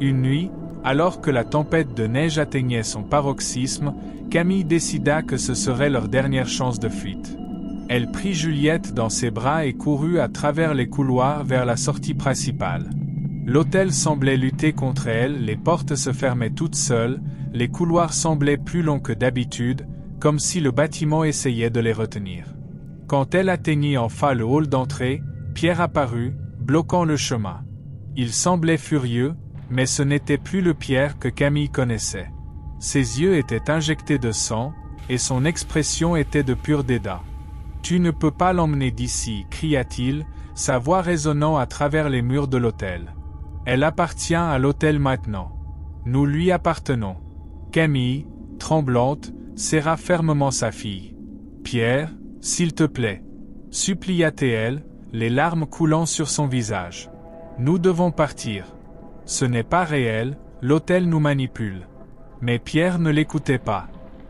Speaker 1: Une nuit, alors que la tempête de neige atteignait son paroxysme, Camille décida que ce serait leur dernière chance de fuite. Elle prit Juliette dans ses bras et courut à travers les couloirs vers la sortie principale. L'autel semblait lutter contre elle, les portes se fermaient toutes seules, les couloirs semblaient plus longs que d'habitude, comme si le bâtiment essayait de les retenir. Quand elle atteignit enfin le hall d'entrée, Pierre apparut, bloquant le chemin. Il semblait furieux, mais ce n'était plus le Pierre que Camille connaissait. Ses yeux étaient injectés de sang, et son expression était de pur dédain. « Tu ne peux pas l'emmener d'ici, cria-t-il, sa voix résonnant à travers les murs de l'hôtel. Elle appartient à l'hôtel maintenant. Nous lui appartenons. » Camille, tremblante, serra fermement sa fille. « Pierre, s'il te plaît. » supplia-t-elle, les larmes coulant sur son visage. « Nous devons partir. Ce n'est pas réel, l'hôtel nous manipule. » Mais Pierre ne l'écoutait pas.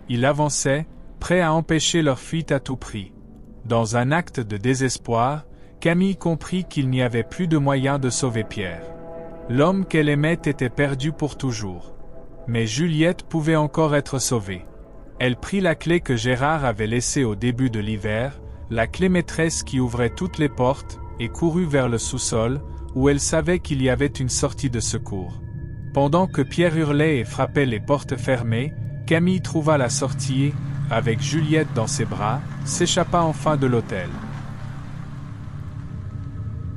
Speaker 1: Il avançait, prêt à empêcher leur fuite à tout prix. Dans un acte de désespoir, Camille comprit qu'il n'y avait plus de moyen de sauver Pierre. L'homme qu'elle aimait était perdu pour toujours. Mais Juliette pouvait encore être sauvée. Elle prit la clé que Gérard avait laissée au début de l'hiver, la clé maîtresse qui ouvrait toutes les portes, et courut vers le sous-sol, où elle savait qu'il y avait une sortie de secours. Pendant que Pierre hurlait et frappait les portes fermées, Camille trouva la sortie et, avec Juliette dans ses bras, s'échappa enfin de l'hôtel.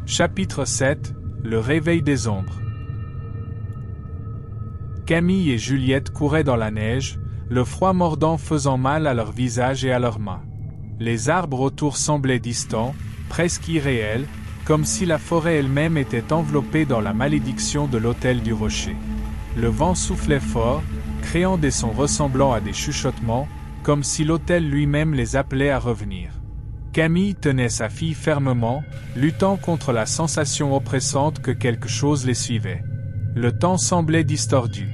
Speaker 1: Chapitre 7 – Le réveil des ombres. Camille et Juliette couraient dans la neige, le froid mordant faisant mal à leur visage et à leurs mains. Les arbres autour semblaient distants, presque irréels, comme si la forêt elle-même était enveloppée dans la malédiction de l'autel du rocher. Le vent soufflait fort, créant des sons ressemblant à des chuchotements, comme si l'autel lui-même les appelait à revenir. Camille tenait sa fille fermement, luttant contre la sensation oppressante que quelque chose les suivait. Le temps semblait distordu.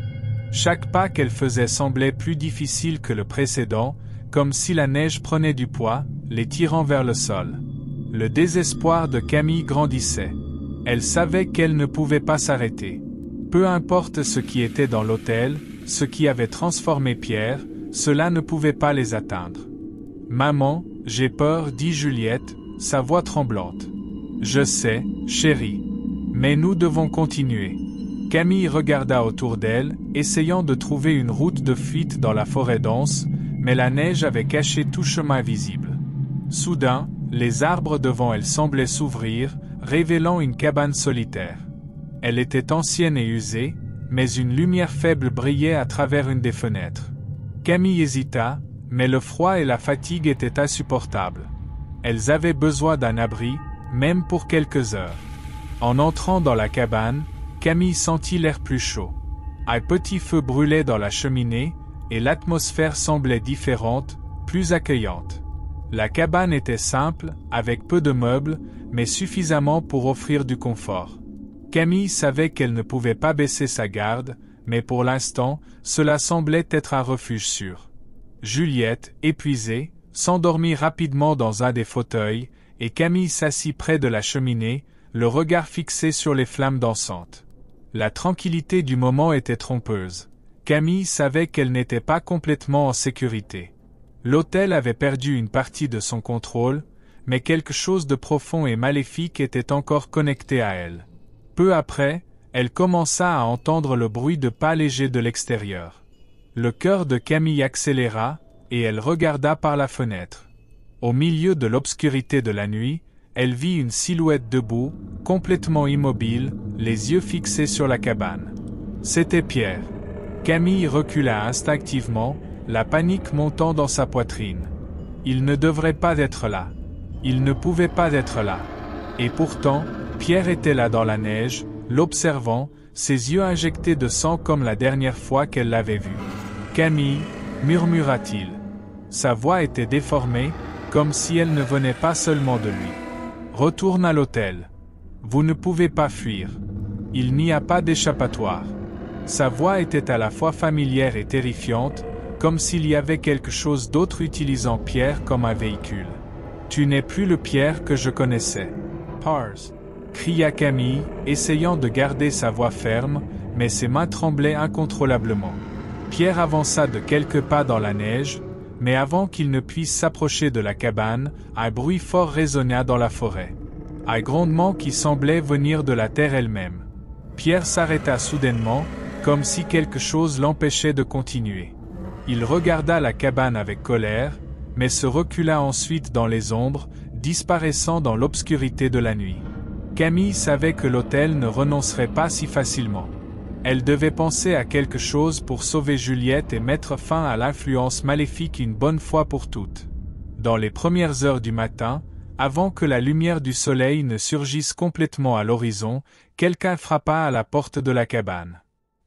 Speaker 1: Chaque pas qu'elle faisait semblait plus difficile que le précédent, comme si la neige prenait du poids, les tirant vers le sol. Le désespoir de Camille grandissait. Elle savait qu'elle ne pouvait pas s'arrêter. Peu importe ce qui était dans l'autel, ce qui avait transformé Pierre, cela ne pouvait pas les atteindre. « Maman, j'ai peur, dit Juliette, sa voix tremblante. « Je sais, chérie. Mais nous devons continuer. » Camille regarda autour d'elle, essayant de trouver une route de fuite dans la forêt dense, mais la neige avait caché tout chemin visible. Soudain, les arbres devant elle semblaient s'ouvrir, révélant une cabane solitaire. Elle était ancienne et usée, mais une lumière faible brillait à travers une des fenêtres. Camille hésita, mais le froid et la fatigue étaient insupportables. Elles avaient besoin d'un abri, même pour quelques heures. En entrant dans la cabane, Camille sentit l'air plus chaud. Un petit feu brûlait dans la cheminée, et l'atmosphère semblait différente, plus accueillante. La cabane était simple, avec peu de meubles, mais suffisamment pour offrir du confort. Camille savait qu'elle ne pouvait pas baisser sa garde, mais pour l'instant, cela semblait être un refuge sûr. Juliette, épuisée, s'endormit rapidement dans un des fauteuils, et Camille s'assit près de la cheminée, le regard fixé sur les flammes dansantes. La tranquillité du moment était trompeuse. Camille savait qu'elle n'était pas complètement en sécurité. L'hôtel avait perdu une partie de son contrôle, mais quelque chose de profond et maléfique était encore connecté à elle. Peu après, elle commença à entendre le bruit de pas légers de l'extérieur. Le cœur de Camille accéléra, et elle regarda par la fenêtre. Au milieu de l'obscurité de la nuit, elle vit une silhouette debout, complètement immobile, les yeux fixés sur la cabane. C'était Pierre. Camille recula instinctivement, la panique montant dans sa poitrine. Il ne devrait pas être là. Il ne pouvait pas être là. Et pourtant, Pierre était là dans la neige, l'observant, ses yeux injectés de sang comme la dernière fois qu'elle l'avait vu. « Camille » murmura-t-il. Sa voix était déformée, comme si elle ne venait pas seulement de lui. « Retourne à l'hôtel. Vous ne pouvez pas fuir. Il n'y a pas d'échappatoire. » Sa voix était à la fois familière et terrifiante, comme s'il y avait quelque chose d'autre utilisant Pierre comme un véhicule. « Tu n'es plus le Pierre que je connaissais. »« Pars !» cria Camille, essayant de garder sa voix ferme, mais ses mains tremblaient incontrôlablement. Pierre avança de quelques pas dans la neige, mais avant qu'il ne puisse s'approcher de la cabane, un bruit fort résonna dans la forêt. Un grondement qui semblait venir de la terre elle-même. Pierre s'arrêta soudainement, comme si quelque chose l'empêchait de continuer. Il regarda la cabane avec colère, mais se recula ensuite dans les ombres, disparaissant dans l'obscurité de la nuit. Camille savait que l'hôtel ne renoncerait pas si facilement. Elle devait penser à quelque chose pour sauver Juliette et mettre fin à l'influence maléfique une bonne fois pour toutes. Dans les premières heures du matin, avant que la lumière du soleil ne surgisse complètement à l'horizon, quelqu'un frappa à la porte de la cabane.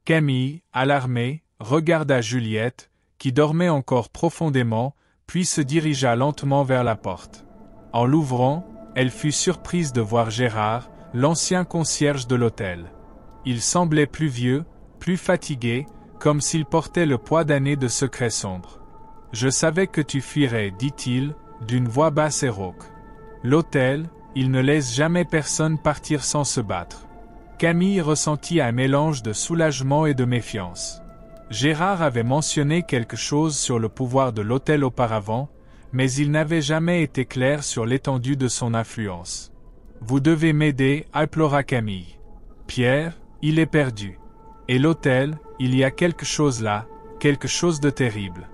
Speaker 1: Camille, alarmée, regarda Juliette, qui dormait encore profondément, puis se dirigea lentement vers la porte. En l'ouvrant, elle fut surprise de voir Gérard, l'ancien concierge de l'hôtel. Il semblait plus vieux, plus fatigué, comme s'il portait le poids d'années de secrets sombres. « Je savais que tu fuirais, dit-il, d'une voix basse et rauque. L'hôtel, il ne laisse jamais personne partir sans se battre. » Camille ressentit un mélange de soulagement et de méfiance. Gérard avait mentionné quelque chose sur le pouvoir de l'hôtel auparavant, mais il n'avait jamais été clair sur l'étendue de son influence. « Vous devez m'aider, implora Camille. Pierre, il est perdu. Et l'hôtel, il y a quelque chose là, quelque chose de terrible. »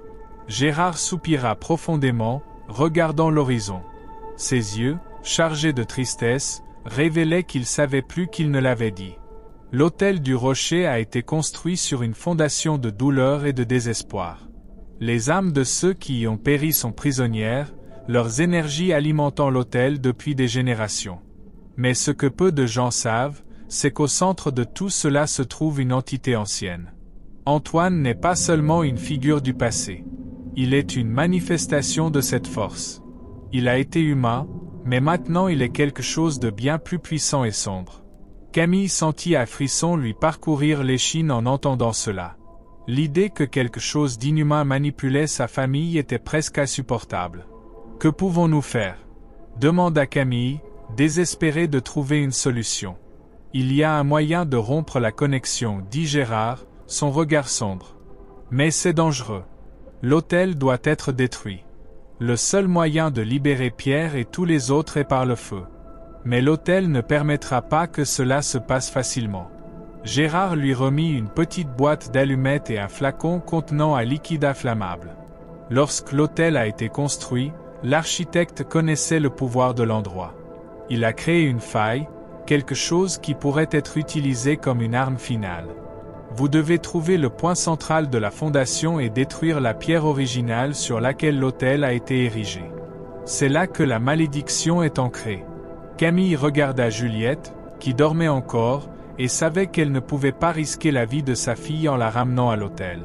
Speaker 1: Gérard soupira profondément, regardant l'horizon. Ses yeux, chargés de tristesse, révélaient qu'il savait plus qu'il ne l'avait dit. L'hôtel du Rocher a été construit sur une fondation de douleur et de désespoir. Les âmes de ceux qui y ont péri sont prisonnières, leurs énergies alimentant l'hôtel depuis des générations. Mais ce que peu de gens savent, c'est qu'au centre de tout cela se trouve une entité ancienne. Antoine n'est pas seulement une figure du passé. Il est une manifestation de cette force. Il a été humain, mais maintenant il est quelque chose de bien plus puissant et sombre. Camille sentit un frisson lui parcourir l'échine en entendant cela. L'idée que quelque chose d'inhumain manipulait sa famille était presque insupportable. « Que pouvons-nous faire ?» demanda Camille, désespérée de trouver une solution. « Il y a un moyen de rompre la connexion, dit Gérard, son regard sombre. Mais c'est dangereux. L'hôtel doit être détruit. Le seul moyen de libérer Pierre et tous les autres est par le feu. Mais l'hôtel ne permettra pas que cela se passe facilement. » Gérard lui remit une petite boîte d'allumettes et un flacon contenant un liquide inflammable. Lorsque l'hôtel a été construit, l'architecte connaissait le pouvoir de l'endroit. Il a créé une faille, quelque chose qui pourrait être utilisé comme une arme finale. Vous devez trouver le point central de la fondation et détruire la pierre originale sur laquelle l'hôtel a été érigé. C'est là que la malédiction est ancrée. Camille regarda Juliette, qui dormait encore, et savait qu'elle ne pouvait pas risquer la vie de sa fille en la ramenant à l'hôtel.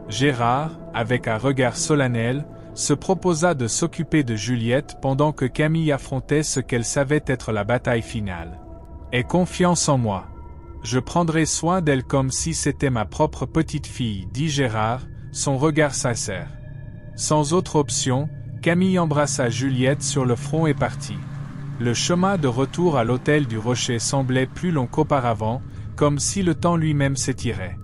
Speaker 1: Gérard, avec un regard solennel, se proposa de s'occuper de Juliette pendant que Camille affrontait ce qu'elle savait être la bataille finale. « Aie confiance en moi. Je prendrai soin d'elle comme si c'était ma propre petite fille, dit Gérard, son regard sincère. Sans autre option, Camille embrassa Juliette sur le front et partit. Le chemin de retour à l'hôtel du Rocher semblait plus long qu'auparavant, comme si le temps lui-même s'étirait.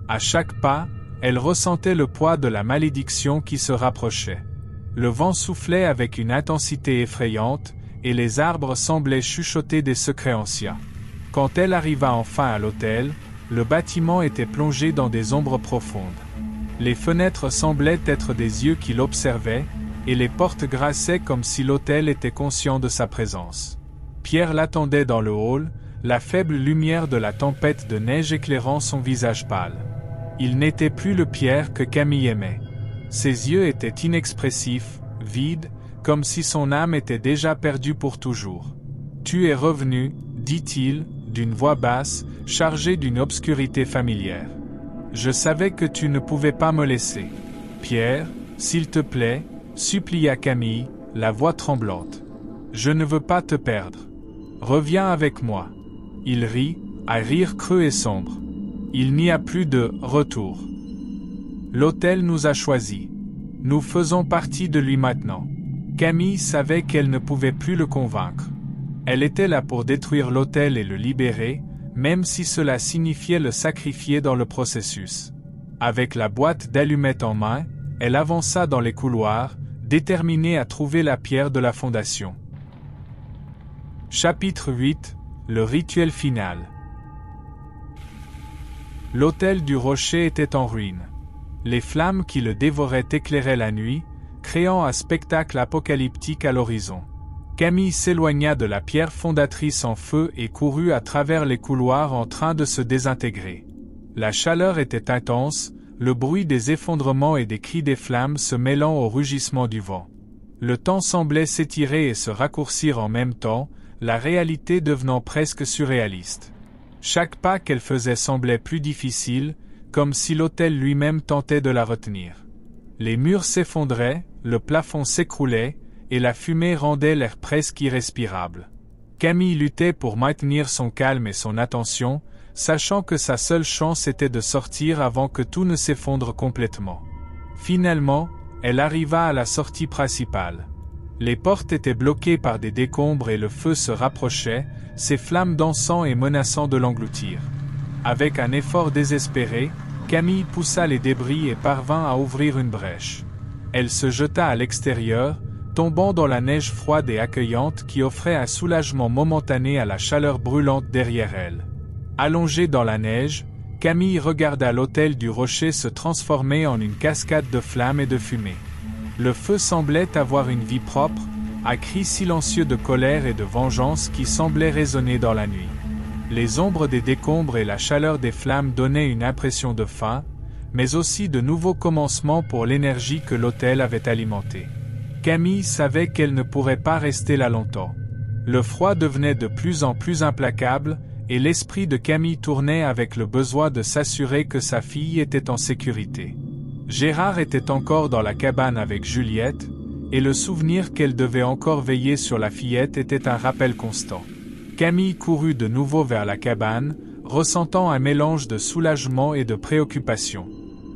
Speaker 1: À chaque pas, elle ressentait le poids de la malédiction qui se rapprochait. Le vent soufflait avec une intensité effrayante, et les arbres semblaient chuchoter des secrets anciens. Quand elle arriva enfin à l'hôtel, le bâtiment était plongé dans des ombres profondes. Les fenêtres semblaient être des yeux qui l'observaient, et les portes grinçaient comme si l'hôtel était conscient de sa présence. Pierre l'attendait dans le hall, la faible lumière de la tempête de neige éclairant son visage pâle. Il n'était plus le Pierre que Camille aimait. Ses yeux étaient inexpressifs, vides, comme si son âme était déjà perdue pour toujours. « Tu es revenu, dit-il, d'une voix basse, chargée d'une obscurité familière. Je savais que tu ne pouvais pas me laisser. Pierre, s'il te plaît, supplia Camille, la voix tremblante. Je ne veux pas te perdre. Reviens avec moi. Il rit, un rire creux et sombre. Il n'y a plus de retour. L'hôtel nous a choisis. Nous faisons partie de lui maintenant. Camille savait qu'elle ne pouvait plus le convaincre. Elle était là pour détruire l'hôtel et le libérer, même si cela signifiait le sacrifier dans le processus. Avec la boîte d'allumettes en main, elle avança dans les couloirs, déterminée à trouver la pierre de la fondation. Chapitre 8 – Le rituel final. L'hôtel du Rocher était en ruine. Les flammes qui le dévoraient éclairaient la nuit, créant un spectacle apocalyptique à l'horizon. Camille s'éloigna de la pierre fondatrice en feu et courut à travers les couloirs en train de se désintégrer. La chaleur était intense, le bruit des effondrements et des cris des flammes se mêlant au rugissement du vent. Le temps semblait s'étirer et se raccourcir en même temps, la réalité devenant presque surréaliste. Chaque pas qu'elle faisait semblait plus difficile, comme si l'autel lui-même tentait de la retenir. Les murs s'effondraient, le plafond s'écroulait, et la fumée rendait l'air presque irrespirable. Camille luttait pour maintenir son calme et son attention, sachant que sa seule chance était de sortir avant que tout ne s'effondre complètement. Finalement, elle arriva à la sortie principale. Les portes étaient bloquées par des décombres et le feu se rapprochait, ses flammes dansant et menaçant de l'engloutir. Avec un effort désespéré, Camille poussa les débris et parvint à ouvrir une brèche. Elle se jeta à l'extérieur, tombant dans la neige froide et accueillante qui offrait un soulagement momentané à la chaleur brûlante derrière elle. Allongée dans la neige, Camille regarda l'autel du rocher se transformer en une cascade de flammes et de fumée. Le feu semblait avoir une vie propre, un cri silencieux de colère et de vengeance qui semblait résonner dans la nuit. Les ombres des décombres et la chaleur des flammes donnaient une impression de fin, mais aussi de nouveaux commencements pour l'énergie que l'autel avait alimentée. Camille savait qu'elle ne pourrait pas rester là longtemps. Le froid devenait de plus en plus implacable, et l'esprit de Camille tournait avec le besoin de s'assurer que sa fille était en sécurité. Gérard était encore dans la cabane avec Juliette, et le souvenir qu'elle devait encore veiller sur la fillette était un rappel constant. Camille courut de nouveau vers la cabane, ressentant un mélange de soulagement et de préoccupation.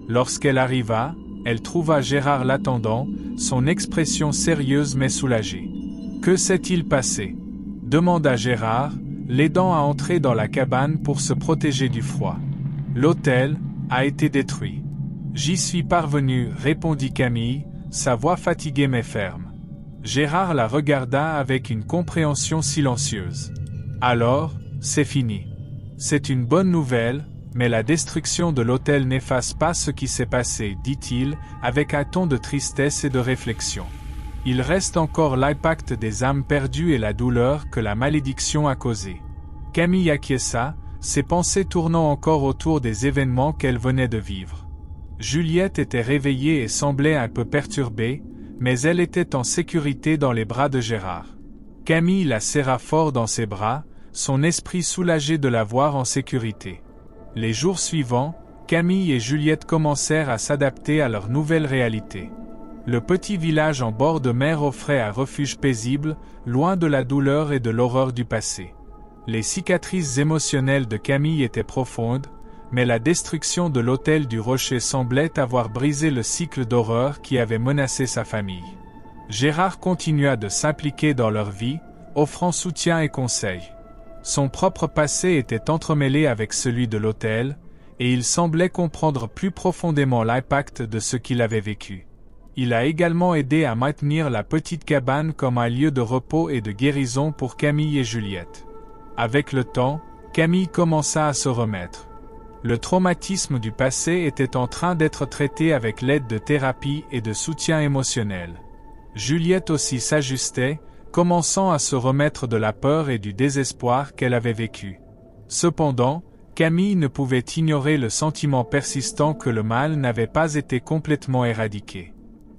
Speaker 1: Lorsqu'elle arriva, elle trouva Gérard l'attendant, son expression sérieuse mais soulagée. « Que s'est-il passé ?» demanda Gérard, l'aidant à entrer dans la cabane pour se protéger du froid. « L'autel a été détruit. »« J'y suis parvenu, » répondit Camille, sa voix fatiguée mais ferme. Gérard la regarda avec une compréhension silencieuse. « Alors, c'est fini. C'est une bonne nouvelle, mais la destruction de l'autel n'efface pas ce qui s'est passé, dit-il, avec un ton de tristesse et de réflexion. Il reste encore l'impact des âmes perdues et la douleur que la malédiction a causée. » Camille acquiesça, ses pensées tournant encore autour des événements qu'elle venait de vivre. Juliette était réveillée et semblait un peu perturbée, mais elle était en sécurité dans les bras de Gérard. Camille la serra fort dans ses bras, son esprit soulagé de la voir en sécurité. Les jours suivants, Camille et Juliette commencèrent à s'adapter à leur nouvelle réalité. Le petit village en bord de mer offrait un refuge paisible, loin de la douleur et de l'horreur du passé. Les cicatrices émotionnelles de Camille étaient profondes, mais la destruction de l'autel du rocher semblait avoir brisé le cycle d'horreur qui avait menacé sa famille. Gérard continua de s'impliquer dans leur vie, offrant soutien et conseils. Son propre passé était entremêlé avec celui de l'autel, et il semblait comprendre plus profondément l'impact de ce qu'il avait vécu. Il a également aidé à maintenir la petite cabane comme un lieu de repos et de guérison pour Camille et Juliette. Avec le temps, Camille commença à se remettre. Le traumatisme du passé était en train d'être traité avec l'aide de thérapie et de soutien émotionnel. Juliette aussi s'ajustait, commençant à se remettre de la peur et du désespoir qu'elle avait vécu. Cependant, Camille ne pouvait ignorer le sentiment persistant que le mal n'avait pas été complètement éradiqué.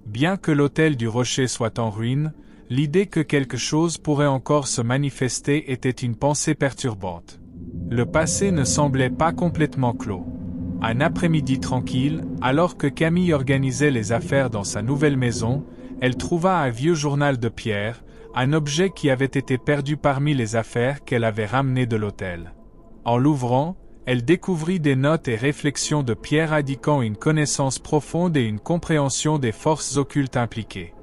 Speaker 1: Bien que l'autel du rocher soit en ruine, l'idée que quelque chose pourrait encore se manifester était une pensée perturbante. Le passé ne semblait pas complètement clos. Un après-midi tranquille, alors que Camille organisait les affaires dans sa nouvelle maison, elle trouva un vieux journal de Pierre, un objet qui avait été perdu parmi les affaires qu'elle avait ramenées de l'hôtel. En l'ouvrant, elle découvrit des notes et réflexions de Pierre indiquant une connaissance profonde et une compréhension des forces occultes impliquées.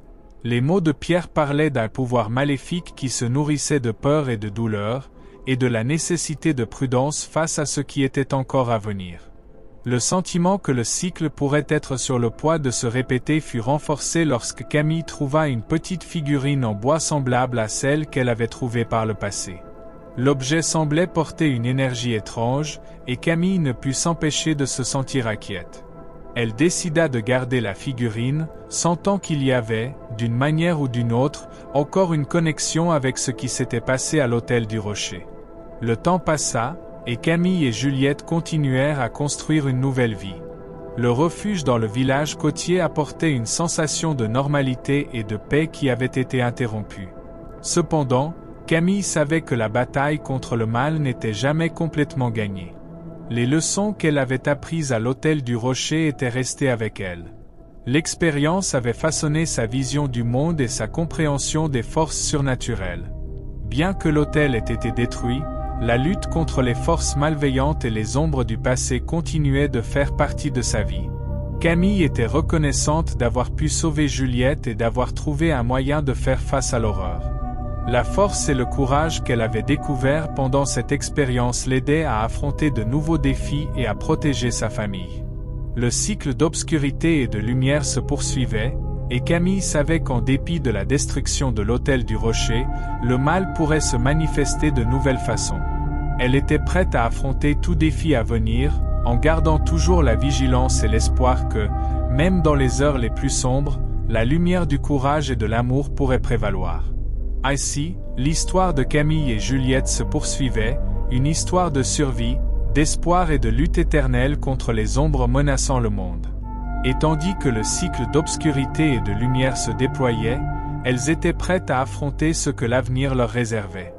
Speaker 1: Les mots de Pierre parlaient d'un pouvoir maléfique qui se nourrissait de peur et de douleur, et de la nécessité de prudence face à ce qui était encore à venir. Le sentiment que le cycle pourrait être sur le point de se répéter fut renforcé lorsque Camille trouva une petite figurine en bois semblable à celle qu'elle avait trouvée par le passé. L'objet semblait porter une énergie étrange, et Camille ne put s'empêcher de se sentir inquiète. Elle décida de garder la figurine, sentant qu'il y avait, d'une manière ou d'une autre, encore une connexion avec ce qui s'était passé à l'hôtel du Rocher. Le temps passa, et Camille et Juliette continuèrent à construire une nouvelle vie. Le refuge dans le village côtier apportait une sensation de normalité et de paix qui avait été interrompue. Cependant, Camille savait que la bataille contre le mal n'était jamais complètement gagnée. Les leçons qu'elle avait apprises à l'hôtel du Rocher étaient restées avec elle. L'expérience avait façonné sa vision du monde et sa compréhension des forces surnaturelles. Bien que l'hôtel ait été détruit, la lutte contre les forces malveillantes et les ombres du passé continuait de faire partie de sa vie. Camille était reconnaissante d'avoir pu sauver Juliette et d'avoir trouvé un moyen de faire face à l'horreur. La force et le courage qu'elle avait découverts pendant cette expérience l'aidaient à affronter de nouveaux défis et à protéger sa famille. Le cycle d'obscurité et de lumière se poursuivait, et Camille savait qu'en dépit de la destruction de l'hôtel du Rocher, le mal pourrait se manifester de nouvelles façons. Elle était prête à affronter tout défi à venir, en gardant toujours la vigilance et l'espoir que, même dans les heures les plus sombres, la lumière du courage et de l'amour pourrait prévaloir. Ainsi, l'histoire de Camille et Juliette se poursuivait, une histoire de survie, d'espoir et de lutte éternelle contre les ombres menaçant le monde. Et tandis que le cycle d'obscurité et de lumière se déployait, elles étaient prêtes à affronter ce que l'avenir leur réservait.